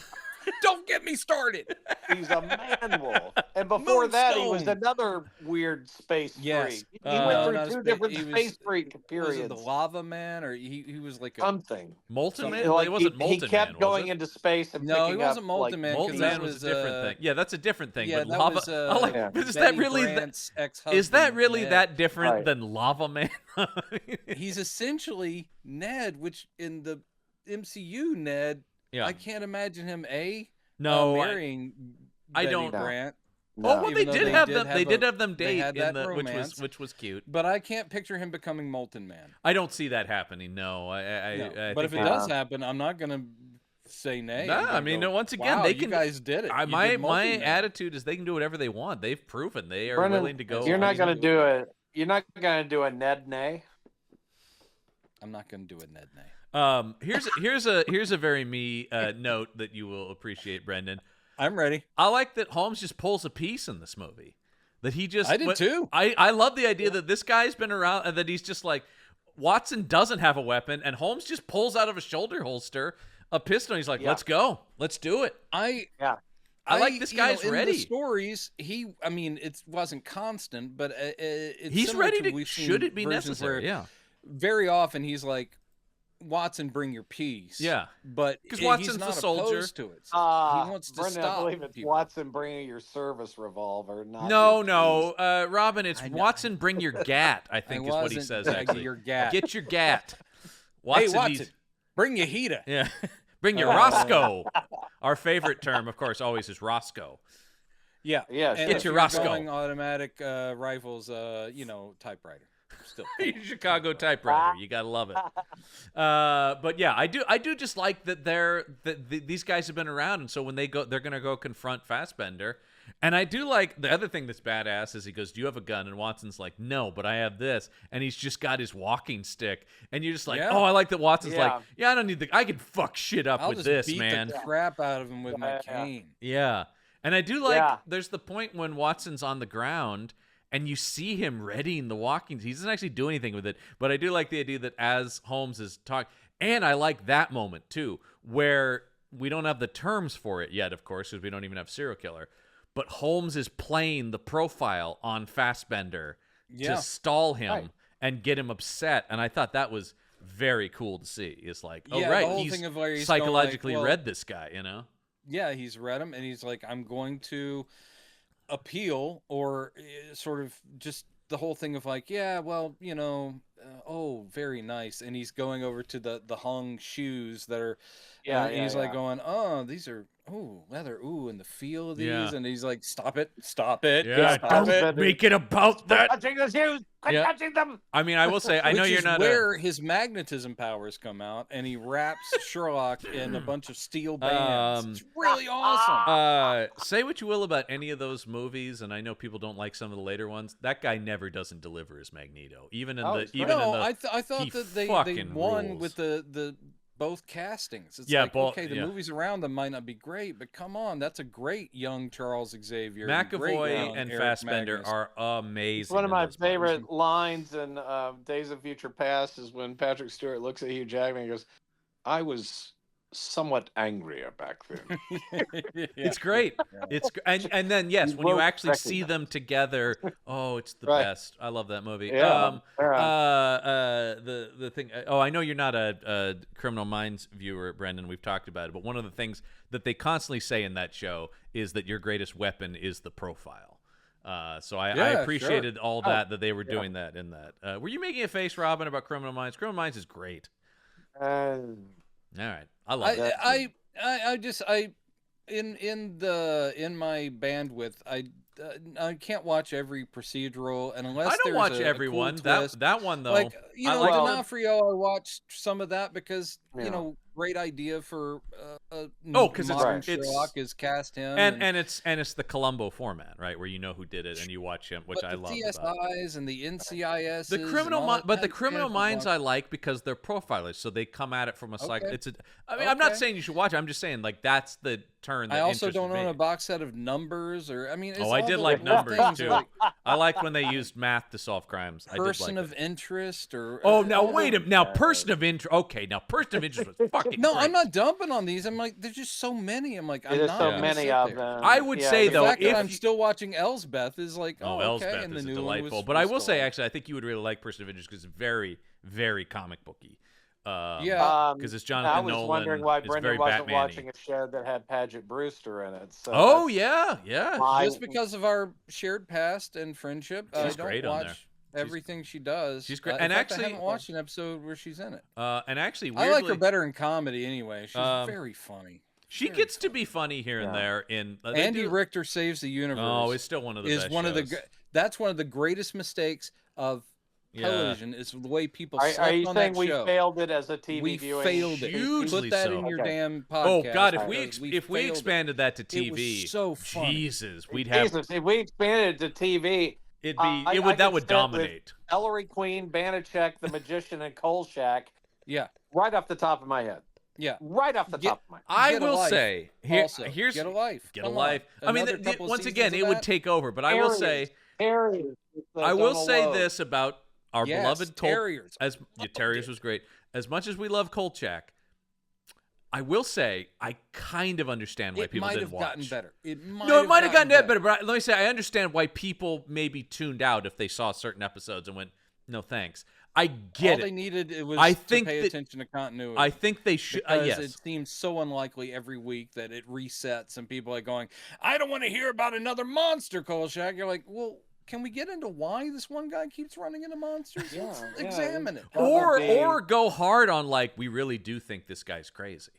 Don't get me started. He's a man wolf. And before that, he was another weird space freak. He went through two different space freak periods. Was it the Lava Man, or he was like something. Molten Man? Like, it wasn't Molten Man. He kept going into space and no, he wasn't Molten Man. Molten Man was a different thing. Yeah, that's a different thing. Yeah, but Lava. Is that really that different than Lava Man? He's essentially Ned, which in the MCU Ned. Yeah. I can't imagine him marrying Betty Grant. No. Oh, well, they did have them. They did have them date in the which was cute. But I can't picture him becoming Molten Man. I don't see that happening. No, but if it does happen, I'm not gonna say nay. No, I mean, once again, they can. You guys did it. My attitude is they can do whatever they want. They've proven they are willing to go. You're not gonna do it. You're not gonna do a Ned nay. I'm not gonna do a Ned nay. Here's a very me note that you will appreciate, Brendan. I'm ready. I like that Holmes just pulls a piece in this movie. That he just I did too. I love the idea that this guy's been around and that he's just like, Watson doesn't have a weapon and Holmes just pulls out of a shoulder holster a pistol. He's like, let's go, let's do it. I like this guy's ready. In the stories, it wasn't constant, but he's ready to. Should it be necessary? Yeah. Very often he's like, Watson, bring your peace. Yeah, but because Watson's not the soldier. Opposed to it. He wants to Brendan, stop. I believe it's Watson bringing your service revolver. Not no, Robin. It's Watson, bring your gat. I think is what he says. Actually, your gat. Get your gat. Watson, bring your heater. Yeah, bring your Roscoe. Our favorite term, of course, always is Roscoe. Yeah. Get your Roscoe. Automatic rifles, typewriter. Still Chicago typewriter. You gotta love it. But yeah, I do just like that these guys have been around, and so when they're gonna go confront Fassbender. And I do like the other thing that's badass is he goes, "Do you have a gun?" And Watson's like, "No, but I have this." And he's just got his walking stick. And you're just like, "Oh, I like that." Watson's like, "Yeah, I don't need I can fuck shit up with this, beat man. The crap out of him with my cane." Yeah, and I do like. There's the point when Watson's on the ground. And you see him readying the walking. He doesn't actually do anything with it. But I do like the idea that as Holmes is talking, and I like that moment too, where we don't have the terms for it yet, of course, because we don't even have serial killer. But Holmes is playing the profile on Fassbender to stall him and get him upset. And I thought that was very cool to see. It's like, he's psychologically read this guy, you know? Yeah, he's read him, and he's like, I'm going to appeal, or sort of just the whole thing of like, very nice. And he's going over to the hung shoes that are, he's like going, oh, these are, leather, and the feel of these, and he's like, stop it, stop it, make it about that. Touching the shoes, touching them. I mean, I will say, I know you're not where his magnetism powers come out, and he wraps Sherlock in a bunch of steel bands. It's really awesome. Say what you will about any of those movies, and I know people don't like some of the later ones. That guy never doesn't deliver as Magneto, even in I thought that they won rules. With the both castings. It's the movies around them might not be great, but come on, that's a great young Charles Xavier. McAvoy and Fassbender are amazing. One of my favorite lines in Days of Future Past is when Patrick Stewart looks at Hugh Jackman and goes, "I was somewhat angrier back then." It's great. It's and then when you actually see them together, it's the best. I love that movie. The thing. I know you're not a Criminal Minds viewer, Brendan. We've talked about it, but one of the things that they constantly say in that show is that your greatest weapon is the profile. So I appreciated all that they were doing that in that. Were you making a face, Robin, about Criminal Minds? Criminal Minds is great. All right, I love that. In my bandwidth, I can't watch every procedural, and unless I don't watch everyone. That one though, like D'Onofrio, I watched some of that because great idea for because Sherlock is cast him, and it's the Columbo format, right, where you know who did it and you watch him, which I love. The CSIs and the NCIS, the Criminal Minds I like because they're profilers, so they come at it from a cycle. I'm not saying you should watch it. I'm just saying like that's the turn. That I also don't own a box set of Numbers, or I did like Numbers too. I liked when they used math to solve crimes. Person of interest, or wait a minute. Now person of interest. Okay, now person of interest was fucking. No, great. I'm not dumping on these. I'm like, there's just so many. I'm like, there's so many of them. I would say the though, fact that I'm still watching Elsbeth is like, Elsbeth and is the new delightful. But I will say, actually, I think you would really like Person of Interest because it's very, very comic booky. Because it's Jonathan Nolan. I was wondering why Brendan wasn't watching a show that had Paget Brewster in it. So just because of our shared past and friendship, She's I don't great watch on there. everything she does. She's great, and actually, I haven't watched an episode where she's in it. And actually, weirdly, I like her better in comedy anyway. She's very funny. She gets to be funny here and there. In Andy Richter Saves the Universe. Oh, it's still one of the best shows. That's one of the greatest mistakes of television is the way people slept Are you on saying that we show. failed it as a TV viewing? We failed it. Hugely Put that so. in your damn podcast. Oh God, if we expanded that to TV, it was so funny. Jesus, we'd have. If we expanded it to TV, that would dominate. Ellery Queen, Banachek, the Magician, and Kolchak. Yeah. Right off the top of my head. Yeah, right off the top of my head. I will say, here's Get a Life. Get a Life. I mean, once again, it would take over, but I will say, Terriers. I will say this about our beloved Terriers. Terriers was great. As much as we love Kolchak, I will say I kind of understand why people didn't watch. It might have gotten better, but let me say I understand why people maybe tuned out if they saw certain episodes and went, "No, thanks." I get it. All they needed was to pay attention to continuity. I think they should. Yes, it seems so unlikely every week that it resets and people are going, "I don't want to hear about another monster, Kolchak." You're like, well, can we get into why this one guy keeps running into monsters? Let's examine it. Or go hard on we really do think this guy's crazy.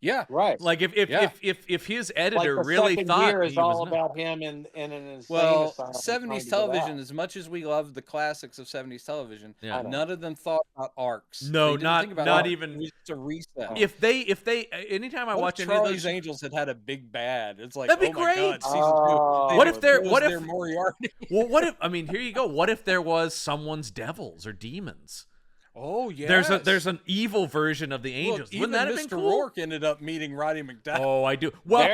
Yeah, right. Like if his editor really thought year is all about him in an insane asylum. 70s television, as much as we love the classics of 70s television, none of them thought about arcs. No, not even. It was just a reset. If they anytime I watch any of Charlie's Angels had a big bad, it's like, that'd be great. My God, season 2. What if Moriarty? Well, what if here you go. What if there was someone's devils or demons? Oh yeah. There's an evil version of the angels. Look, Wouldn't that have been cool? Rourke ended up meeting Roddy McDowall. Oh, I do. Well,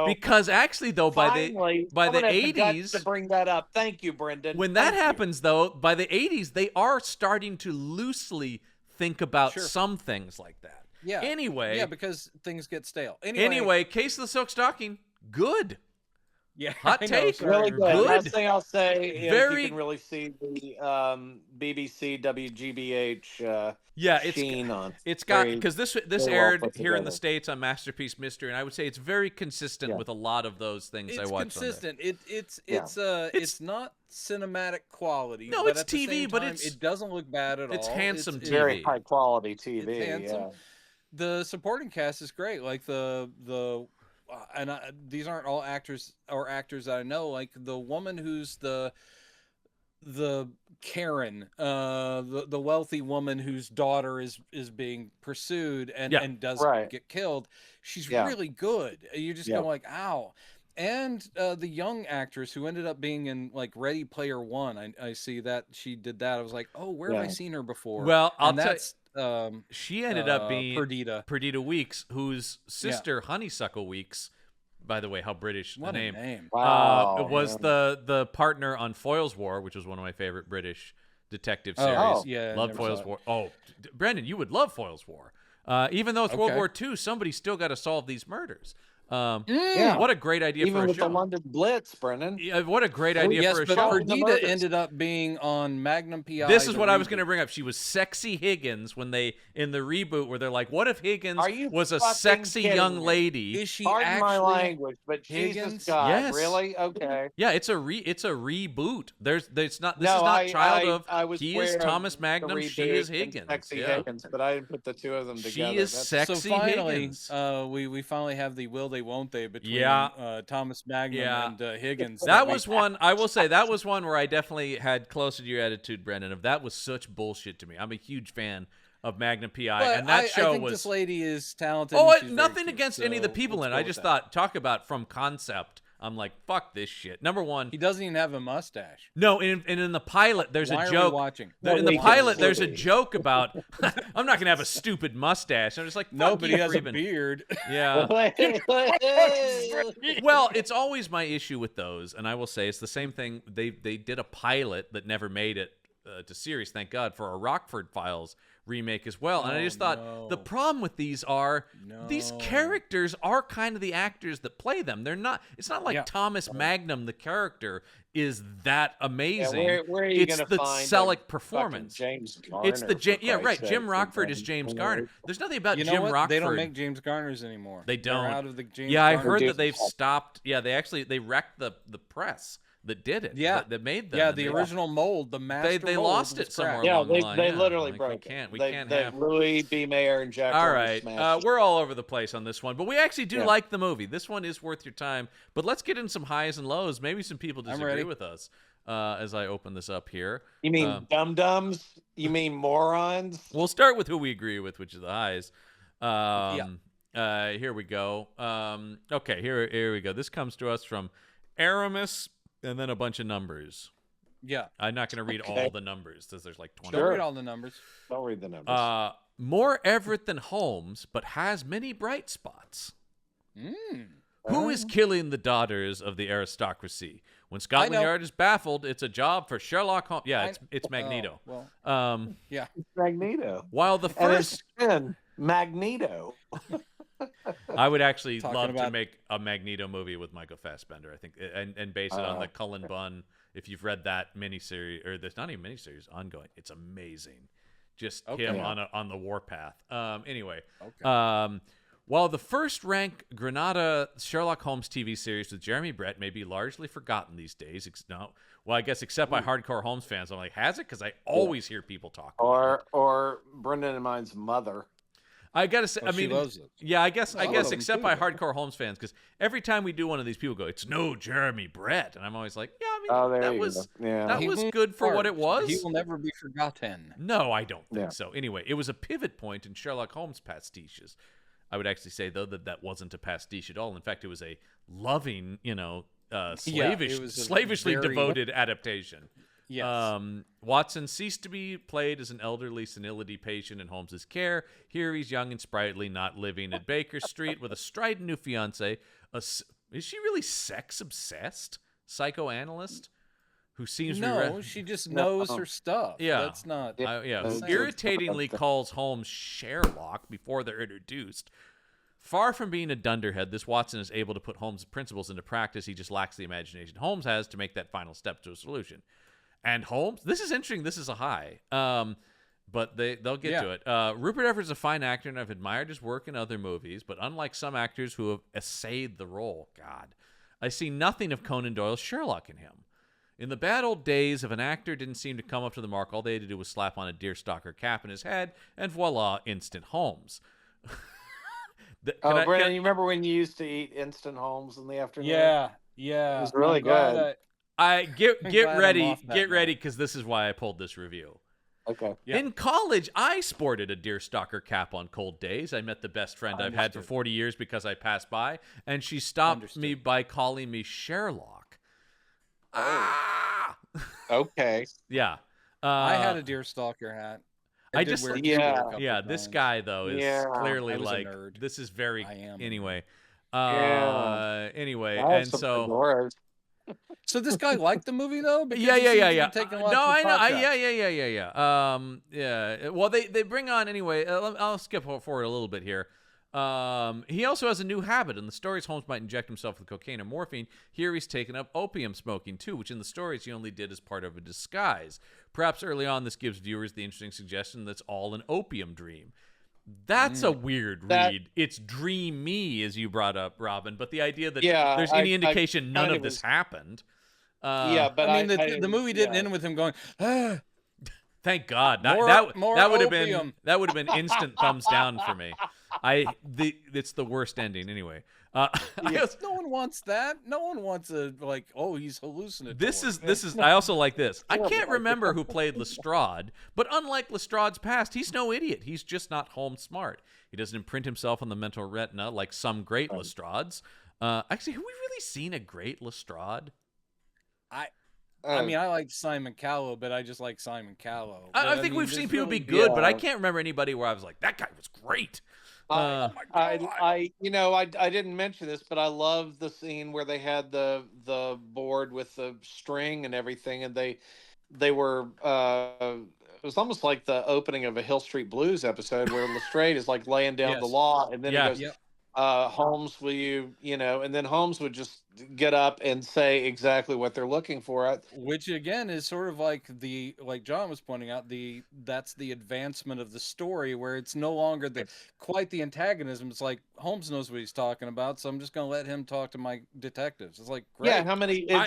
because actually though by the 80s to bring that up. Thank you, Brendan. When that happens though, by the 80s they are starting to loosely think about some things like that. Yeah. Anyway. Yeah, because things get stale. Anyway, Case of the Silk Stocking, good. Yeah, hot take. Really good. Last thing I'll say is you can really see the BBC WGBH sheen on. It's got because this aired here in the States on Masterpiece Mystery, and I would say it's very consistent with a lot of those things I watched. It's consistent. It's not cinematic quality. No, but it's at the TV, same but time, it doesn't look bad at all. It's handsome TV. Very high quality TV. It's handsome. The supporting cast is great. Like these aren't all actors that I know. Like the woman who's the Karen, the wealthy woman whose daughter is being pursued and does get killed. She's really good. You're just going like, ow. And the young actress who ended up being in Ready Player One, I see that she did that. I was like, oh, where have I seen her before? Well, she ended up being Perdita Weeks, whose sister Honeysuckle Weeks. By the way, how British what the name. A name. Wow. It was the partner on Foyle's War, which was one of my favorite British detective series. Loved Foyle's War. Oh, Brendan, you would love Foyle's War. Even though it's World War II, somebody still got to solve these murders. What a great idea for a show. Even with the London Blitz, Brendan. Yeah, what a great idea for a show. Yes, but Perdita ended up being on Magnum PI. This is what I was going to bring up. She was sexy Higgins in the reboot where they're like, what if Higgins was a sexy young lady? Is she Pardon actually my language, but Higgins? Jesus God, yes. Really? Okay. Yeah, it's a reboot. This is not Child of. He is Thomas Magnum. She is Higgins. Sexy Higgins, but I didn't put the two of them together. She is sexy Higgins. We finally have the will they won't they between Thomas Magnum and Higgins. That was one. I will say that was one where I definitely had closer to your attitude, Brendan. Of that was such bullshit to me. I'm a huge fan of Magnum PI, and that show I think was. This lady is talented. Oh, nothing against any of the people in it. I just thought, talk about from concept. I'm like, fuck this shit. Number one, he doesn't even have a mustache. No, and in the pilot, there's a joke. Why are we watching? In the pilot, there's a joke about I'm not gonna have a stupid mustache. I'm just like, no, but he has a beard. Yeah. Well, it's always my issue with those, and I will say it's the same thing. They did a pilot that never made it to series, thank God, for a Rockford Files remake as well. And I just thought the problem with these are these characters are kind of the actors that play them. They're not. It's not like Thomas Magnum, the character, is that amazing. Yeah, where are you it's the find Selleck performance. James Garner, it's the Jim Rockford is James Garner. There's nothing about Jim Rockford. They don't make James Garners anymore. They don't. They're out of the James I heard that they've stopped. Yeah, they wrecked the press that did it. Yeah, that made them. Yeah, the original mold, the master. They lost it somewhere along the line. They literally broke it. We can't have Louis B. Mayer and Jack. All right, we're all over the place on this one, but we actually do like the movie. This one is worth your time. But let's get in some highs and lows. Maybe some people disagree with us as I open this up here. You mean dum-dums? You mean morons? We'll start with who we agree with, which is the highs. Here we go. Okay, here we go. This comes to us from Aramis. And then a bunch of numbers. Yeah. I'm not going to read all the numbers because there's like 20. Don't read all the numbers. Don't read the numbers. More Everett than Holmes, but has many bright spots. Who is killing the daughters of the aristocracy? When Scotland Yard is baffled, it's a job for Sherlock Holmes. Yeah, it's Magneto. Yeah, it's Magneto. While the first Magneto. I would actually love to make a Magneto movie with Michael Fassbender, I think, and base it on the Cullen Bunn. If you've read that miniseries, or there's not even miniseries, ongoing, it's amazing. Just him on the warpath. Anyway, while the first-rank Granada Sherlock Holmes TV series with Jeremy Brett may be largely forgotten these days, I guess except by hardcore Holmes fans. I'm like, has it? Because I always hear people talk about it. Or Brendan and mine's mother. I gotta say, I mean, I guess except by hardcore Holmes fans, because every time we do one of these, people go, "It's no Jeremy Brett," and I'm always like, "Yeah, I mean, that was good for what it was." He will never be forgotten. No, I don't think so. Anyway, it was a pivot point in Sherlock Holmes pastiches. I would actually say though that wasn't a pastiche at all. In fact, it was a loving, slavishly devoted adaptation. Yes. Watson ceased to be played as an elderly senility patient in Holmes's care. Here he's young and sprightly, not living at Baker Street with a strident new fiancée. Is she really sex-obsessed psychoanalyst who seems she just knows her stuff. Yeah. That's not... who irritatingly calls Holmes Sherlock before they're introduced. Far from being a dunderhead, this Watson is able to put Holmes' principles into practice. He just lacks the imagination Holmes has to make that final step to a solution. And Holmes, this is interesting. This is a high, but they'll get to it. Rupert Everett's a fine actor, and I've admired his work in other movies. But unlike some actors who have essayed the role, I see nothing of Conan Doyle's Sherlock in him. In the bad old days, if an actor didn't seem to come up to the mark, all they had to do was slap on a deerstalker cap in his head, and voila, instant Holmes. Brendan, you remember when you used to eat instant Holmes in the afternoon? Yeah, it was really good. Get ready, because this is why I pulled this review. Okay. Yeah. In college, I sported a deerstalker cap on cold days. I met the best friend I've had for 40 years because I passed by, and she stopped me by calling me Sherlock. Okay. Yeah. I had a deerstalker hat. This guy though is clearly like this is very anyway. And so. So this guy liked the movie though? Because yeah. Well, they bring on anyway. I'll skip forward a little bit here. He also has a new habit. In the stories, Holmes might inject himself with cocaine or morphine. Here he's taken up opium smoking too, which in the stories he only did as part of a disguise. Perhaps early on this gives viewers the interesting suggestion that's all an opium dream. That's a weird read. It's dreamy, as you brought up, Robin, but the idea that there's any indication none of this happened. But I mean, the movie didn't end with him going, thank God. That would have been instant thumbs down for me. It's the worst ending anyway. No one wants that. No one wants he's hallucinating. This is. I also like this. I can't remember who played Lestrade, but unlike Lestrade's past, he's no idiot. He's just not Holmes smart. He doesn't imprint himself on the mental retina like some great Lestrades. Actually, have we really seen a great Lestrade? I mean, I like Simon Callow, but I just like Simon Callow. I think we've seen people be good, but I can't remember anybody where I was like, that guy was great. I didn't mention this, but I love the scene where they had the board with the string and everything, and they were it was almost like the opening of a Hill Street Blues episode where Lestrade is like laying down the law, and then he goes, Holmes, will you, and then Holmes would just get up and say exactly what they're looking for. Which again is sort of like John was pointing out, that's the advancement of the story where it's no longer quite the antagonism. It's like Holmes knows what he's talking about, so I'm just going to let him talk to my detectives. It's like, great. Yeah,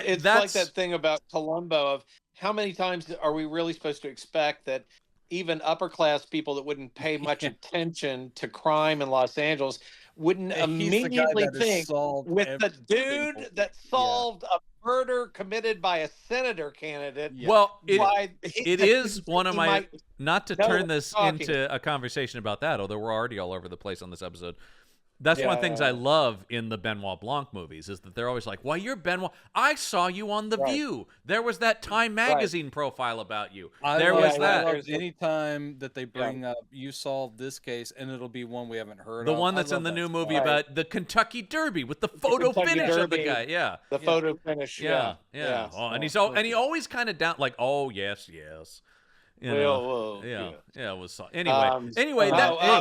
it's like that thing about Columbo of how many times are we really supposed to expect that even upper class people that wouldn't pay much attention to crime in Los Angeles wouldn't immediately think with the dude that solved a murder committed by a senator candidate. Yeah. Well, it is one of my, not to turn this into a conversation about that, although we're already all over the place on this episode. That's one of the things I love in the Benoit Blanc movies is that they're always like, "Why, you're Benoit? I saw you on The View. There was that Time magazine profile about you. There was that." I love any time that they bring up, you solved this case, and it'll be one we haven't heard of. The one that's in the new movie about the Kentucky Derby with the photo finish of the guy. Yeah. The photo finish. Yeah. Oh, and he always kind of down like, "Oh, yes. You know, yeah, it was anyway.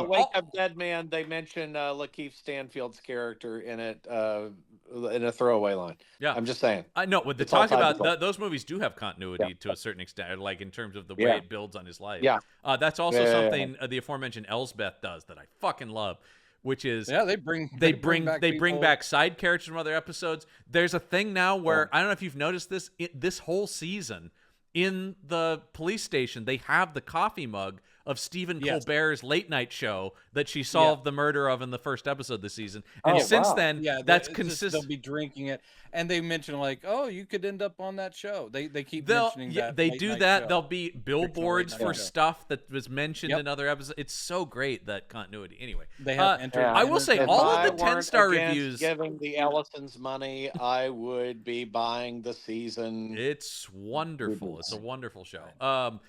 Wake Up Dead Man. They mention Lakeith Stanfield's character in it in a throwaway line. Yeah, I'm just saying. I know. What they talk about, those movies do have continuity to a certain extent, like in terms of the way it builds on his life. Yeah, that's also something the aforementioned Elsbeth does that I fucking love. Which is they bring back side characters from other episodes. There's a thing now where I don't know if you've noticed this. This whole season. In the police station, they have the coffee mug of Stephen Colbert's late night show that she solved the murder of in the first episode this season. And since then, that's consistent. They'll be drinking it, and they mention like, "Oh, you could end up on that show." They keep mentioning that. They do that. Show. There'll be billboards for stuff that was mentioned in other episodes. It's so great, that continuity. Anyway, they have I will say all of the 10-star reviews. Giving the Ellisons money, I would be buying the season. It's wonderful. It's a wonderful show. All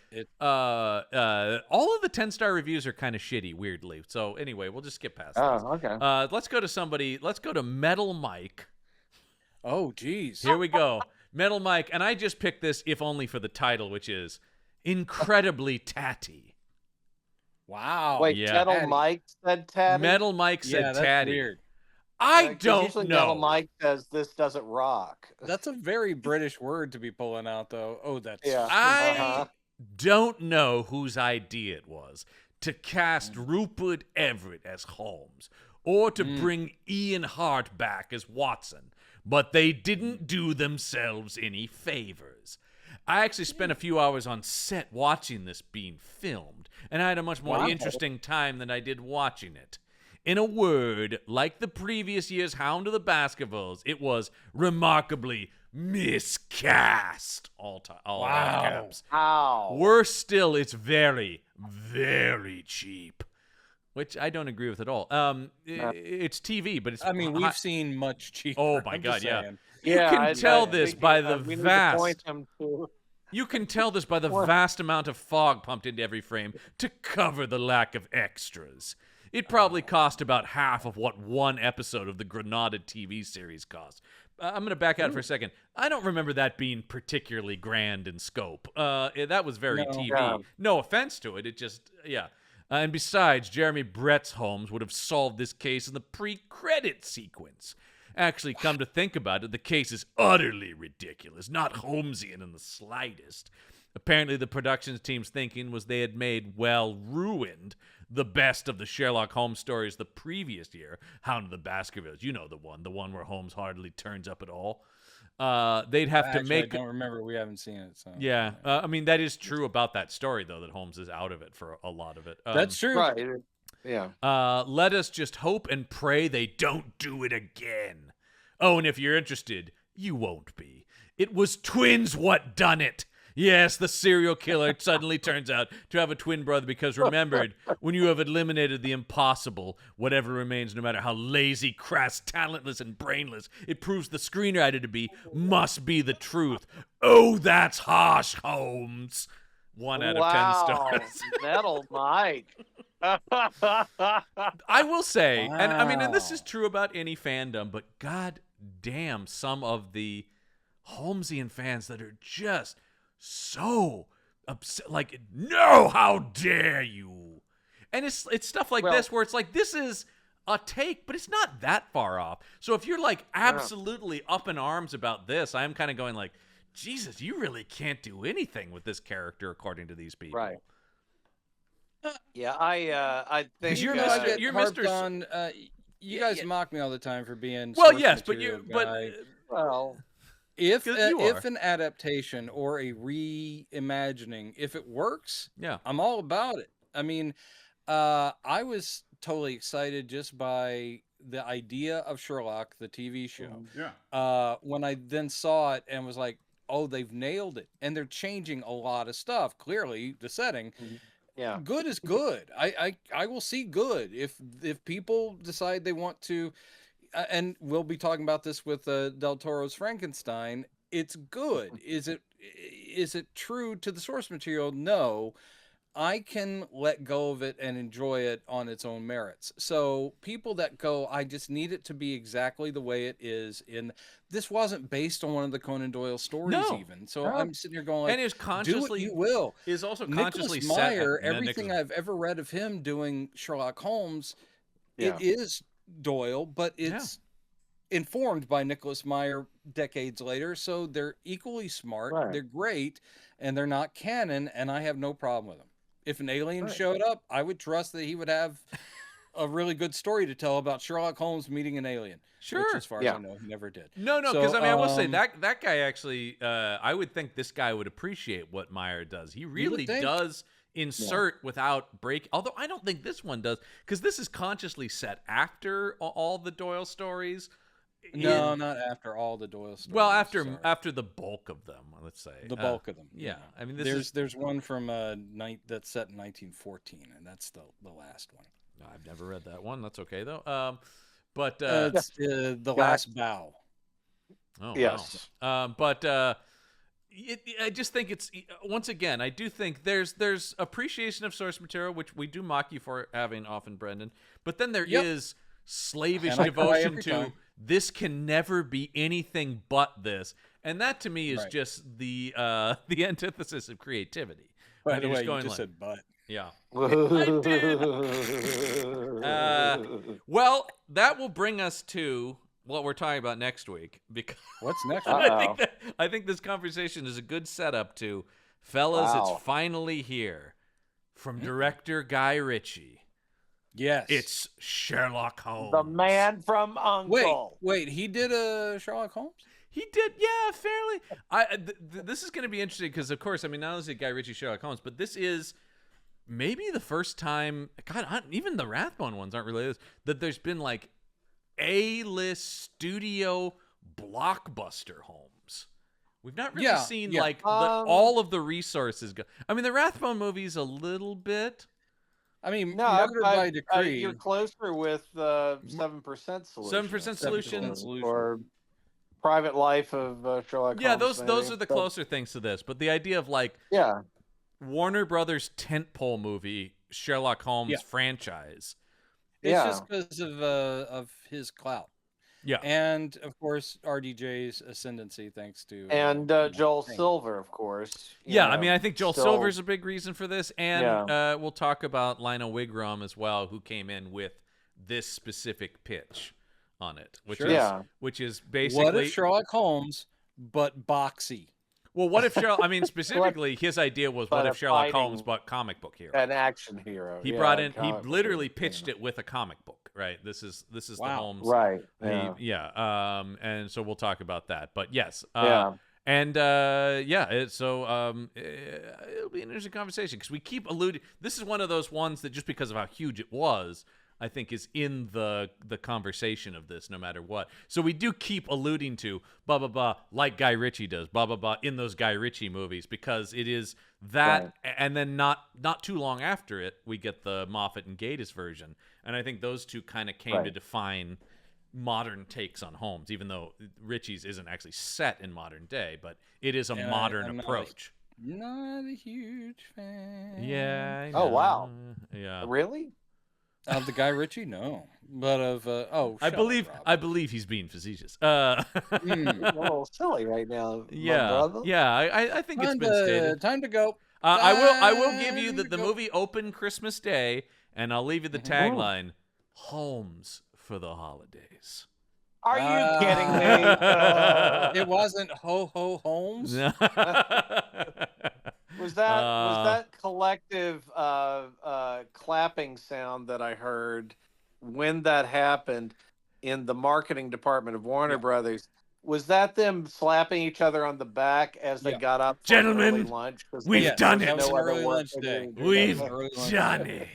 of the 10-star reviews are kind of shitty, weirdly. So anyway, we'll just skip past this. Okay. Let's go to Metal Mike. Oh, geez. Here we go. Metal Mike, and I just picked this if only for the title, which is Incredibly Tatty. Wow. Wait, Metal Mike said tatty? Metal Mike said that's tatty. Weird. I don't usually know. Metal Mike says this doesn't rock. That's a very British word to be pulling out, though. Oh, that's... I don't know whose idea it was to cast Rupert Everett as Holmes or to bring Ian Hart back as Watson, but they didn't do themselves any favors. I actually spent a few hours on set watching this being filmed, and I had a much more interesting time than I did watching it. In a word, like the previous year's Hound of the Baskervilles, it was remarkably miscast. All caps. Wow. Worse still, it's very, very cheap. Which I don't agree with at all. It's TV, but it's... I mean, we've seen much cheaper. Oh, my God, yeah. You can tell this by the vast... You can tell this by the vast amount of fog pumped into every frame to cover the lack of extras. It probably cost about half of what one episode of the Granada TV series cost. I'm going to back out for a second. I don't remember that being particularly grand in scope. That was very TV. Yeah. No offense to it. It just, and besides, Jeremy Brett's Holmes would have solved this case in the pre-credit sequence. Actually, come to think about it, the case is utterly ridiculous, not Holmesian in the slightest. Apparently, the production team's thinking was they had made, ruined the best of the Sherlock Holmes stories the previous year, Hound of the Baskervilles. You know the one where Holmes hardly turns up at all. They'd have to make... I don't remember. We haven't seen it. So. Yeah. I mean, that is true about that story, though, that Holmes is out of it for a lot of it. That's true. Right. Yeah. Let us just hope and pray they don't do it again. Oh, and if you're interested, you won't be. It was twins what done it. Yes, the serial killer suddenly turns out to have a twin brother because remembered, when you have eliminated the impossible, whatever remains, no matter how lazy, crass, talentless, and brainless it proves the screenwriter to be, must be the truth. Oh, that's harsh, Holmes. 1 out of 10 stars. Metal Mike. I will say, and I mean, and this is true about any fandom, but god damn, some of the Holmesian fans that are just so upset, like, no, how dare you? And it's stuff like this where it's like, this is a take, but it's not that far off. So if you're like absolutely up in arms about this, I'm kind of going like, Jesus, you really can't do anything with this character according to these people. Right. Yeah, I think you're Mr. On, you guys mock me all the time for being yes, but if an adaptation or a reimagining, if it works, I'm all about it. I mean, I was totally excited just by the idea of Sherlock, the TV show. When I then saw it and was like, oh, they've nailed it, and they're changing a lot of stuff. Clearly, the setting. Yeah, good is good. I will see good if people decide they want to, and we'll be talking about this with Del Toro's Frankenstein. It's good. Is it true to the source material? No. I can let go of it and enjoy it on its own merits. So people that go, I just need it to be exactly the way it is this wasn't based on one of the Conan Doyle stories even. So I'm sitting here going like, and is consciously, do what you will. Is also consciously Nicholas Meyer, everything I've ever read of him doing Sherlock Holmes, it is Doyle, but it's informed by Nicholas Meyer decades later. So they're equally smart. Right. They're great, and they're not canon, and I have no problem with them. If an alien showed up, I would trust that he would have a really good story to tell about Sherlock Holmes meeting an alien. Sure. Which, as far as I know, he never did. No, because I will say that guy actually, I would think this guy would appreciate what Meyer does. He really does insert without break. Although I don't think this one does, because this is consciously set after all the Doyle stories. No, not after all the Doyle stories. Well, after the bulk of them, let's say. The bulk of them. Yeah. I mean, there's one from that's set in 1914, and that's the last one. I've never read that one. That's okay though. But it's the last bow. Oh, yes. Wow. But I just think it's, once again, I do think there's appreciation of source material, which we do mock you for having often, Brendan. But then there is slavish devotion to this can never be anything but this, and that to me is just the antithesis of creativity. By the way, you just said "but." Yeah, I did. Well, that will bring us to what we're talking about next week. Because what's next? I think this conversation is a good setup to, fellas. Wow. It's finally here, from director Guy Ritchie. Yes, it's Sherlock Holmes, the man from U.N.C.L.E. Wait, he did a Sherlock Holmes? He did, yeah, fairly. This is going to be interesting because, of course, I mean, not only is it Guy Ritchie Sherlock Holmes, but this is maybe the first time. God, even the Rathbone ones aren't really this. That there's been like A-list studio blockbuster Holmes. We've not really seen all of the resources go. I mean, the Rathbone movies a little bit. I mean, Murder by Decree. You're closer with 7% Solution. 7% Solutions. Or Private Life of Sherlock Holmes. Yeah, those are the closer things to this. But the idea of Warner Brothers tentpole movie, Sherlock Holmes franchise. It's just because of his clout. Yeah. And, of course, RDJ's ascendancy, thanks to... And Joel Silver, of course. I mean, I think Joel Silver's a big reason for this. And we'll talk about Lionel Wigram as well, who came in with this specific pitch on it. Which is basically... What if Sherlock Holmes, but boxy? Well, what if Sherlock... I mean, specifically, his idea was what if Sherlock Holmes but comic book hero? An action hero. He brought in... He literally pitched it with a comic book, right? This is the Holmes... Right. And so we'll talk about that. But yes. And it'll be an interesting conversation because we keep alluding... This is one of those ones that just because of how huge it was... I think is in the conversation of this no matter what. So we do keep alluding to blah, blah, blah, like Guy Ritchie does, blah, blah, blah, in those Guy Ritchie movies because it is that, and then not too long after it, we get the Moffat and Gatiss version. And I think those two kind of came to define modern takes on Holmes, even though Ritchie's isn't actually set in modern day, but it is a modern approach. Not a huge fan. Yeah. I know. Oh, wow. Yeah. Really? Of the Guy Ritchie, no, but of I believe he's being facetious. A little silly right now. I think it's been stated. Time to go. I will give you the movie opened Christmas Day, and I'll leave you the tagline: Holmes for the holidays. Are you kidding me? It wasn't Ho Ho Holmes. Was that collective clapping sound that I heard when that happened in the marketing department of Warner Brothers? Was that them slapping each other on the back as they got up for Gentlemen, early lunch? We've done it. We've done it.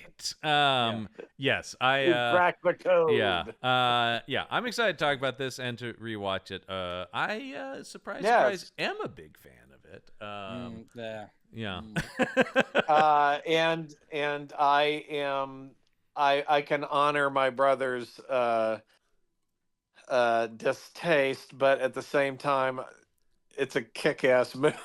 Yes, I cracked the code. Yeah. I'm excited to talk about this and to rewatch it. I surprise, am a big fan of it. Yeah. And I can honor my brother's distaste, but at the same time, it's a kick-ass movie.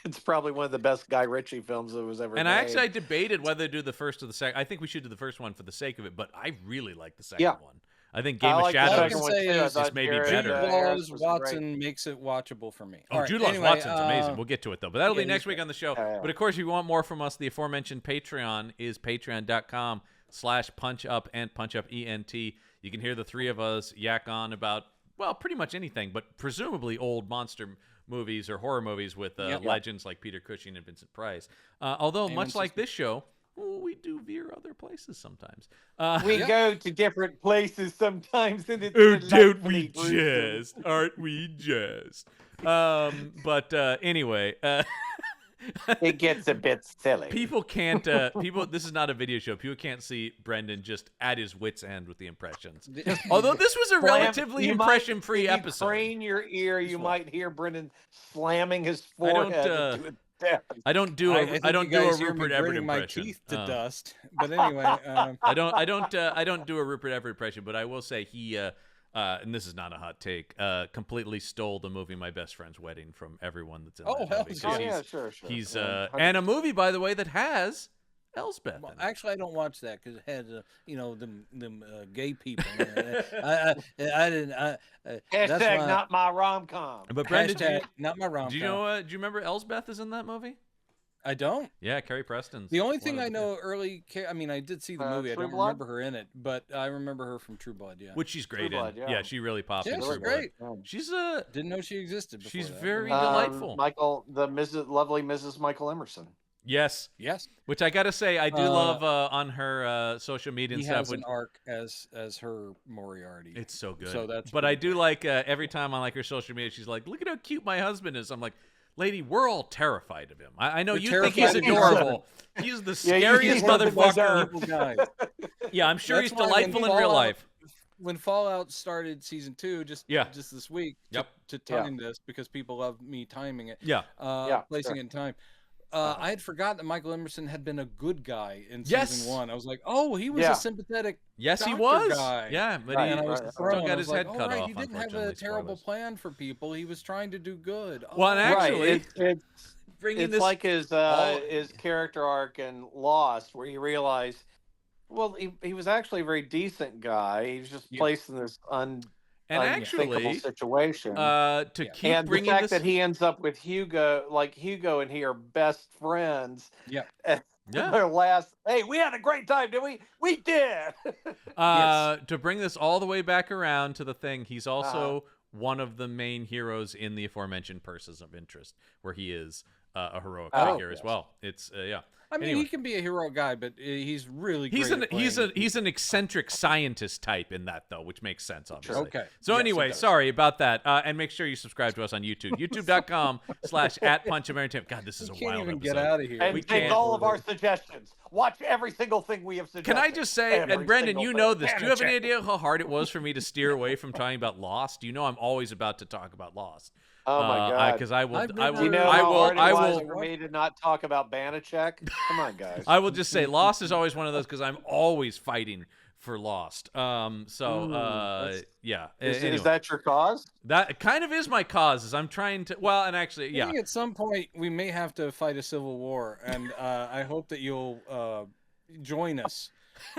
It's probably one of the best Guy Ritchie films that was ever made. And I debated whether to do the first or the second. I think we should do the first one for the sake of it, but I really like the second one. I think Game of Shadows is maybe better. Jude Watson makes it watchable for me. Jude Watson's amazing. We'll get to it, though. But that'll be next week on the show. But, of course, if you want more from us, the aforementioned Patreon is patreon.com/punchup and punchupent. You can hear the three of us yak on about, well, pretty much anything, but presumably old monster movies or horror movies with legends like Peter Cushing and Vincent Price. Although, much like this show, we do veer other places sometimes. We go to different places sometimes. And it's don't we just? Aren't we just? But anyway... it gets a bit silly. People can't. This is not a video show. People can't see Brendan just at his wit's end with the impressions. Although this was a relatively impression-free episode. If you crane your ear, you might hear Brendan slamming his forehead. I don't do a Rupert Everett impression. My teeth to dust. But anyway, I don't do a Rupert Everett impression. But I will say he. And this is not a hot take, completely stole the movie My Best Friend's Wedding from everyone that's in that movie. Sure. He's and a movie, by the way, that has Elsbeth. Well, actually, I don't watch that because it had them gay people. I didn't. Hashtag not my rom-com. But Brendan, not my rom-com. Do you remember Elsbeth is in that movie? I don't. Yeah, Carrie Preston's. The only thing I know I did see the movie. I don't remember her in it, but I remember her from True Blood. Yeah, which she's great in. Yeah, she really popped. Yeah, she's great. She's didn't know she existed before. She's very delightful. Lovely Mrs. Michael Emerson. Yes. Which I gotta say, I do love on her social media and stuff. He has an arc as her Moriarty. It's so good. So that's. But I do like every time on her social media, she's like, "Look at how cute my husband is." I'm like, lady, we're all terrified of him. I know you think he's adorable. He's the scariest motherfucker. Yeah, I'm sure he's delightful in real life. When Fallout started season 2, just this week, to time this because people love me timing it. Placing it in time. I had forgotten that Michael Emerson had been a good guy in season 1. I was like, oh, he was a sympathetic. Yes, he was. Guy. Yeah, but he still got his head cut off. He didn't have a terrible plan for people. He was trying to do good. Well, and actually, it's like his character arc in Lost, where you realize, well, he was actually a very decent guy. He was just placed in this unthinkable situation. Keep bringing the fact that he ends up with Hugo, like Hugo and he are best friends. Their last, hey, we had a great time, didn't we? We did. To bring this all the way back around to the thing, he's also one of the main heroes in the aforementioned Persons of Interest, where he is a heroic figure as well. It's I mean, he can be a hero guy, but he's really great. He's an eccentric scientist type in that, though, which makes sense, obviously. Okay. So anyway, sorry about that. And make sure you subscribe to us on YouTube. YouTube.com/@PunchAmerican. God, this is a wild episode. We can't even get out of here. And take all of our suggestions. Watch every single thing we have suggested. Can I just say, and Brendan, you know this. Do you have any idea how hard it was for me to steer away from talking about Lost? You know I'm always about to talk about Lost. Oh my God! Because I will. You know how hard it was for me to not talk about Banachek. Come on, guys. I will just say, Lost is always one of those because I'm always fighting for Lost. Yeah. Is that your cause? That kind of is my cause. Is I'm trying to. Well, and actually, I think at some point we may have to fight a civil war, and I hope that you'll join us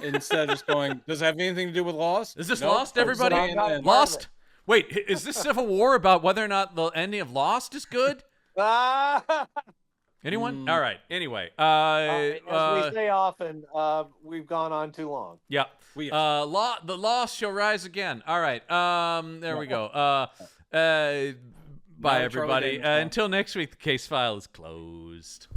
instead of just going. Does it have anything to do with Lost? Is this Lost? Everybody, Lost. Wait, is this Civil War about whether or not the ending of Lost is good? Anyone? All right. Anyway, as we say often, we've gone on too long. Yeah. The Lost shall rise again. All right. There we go. Bye, everybody. Until next week, the case file is closed.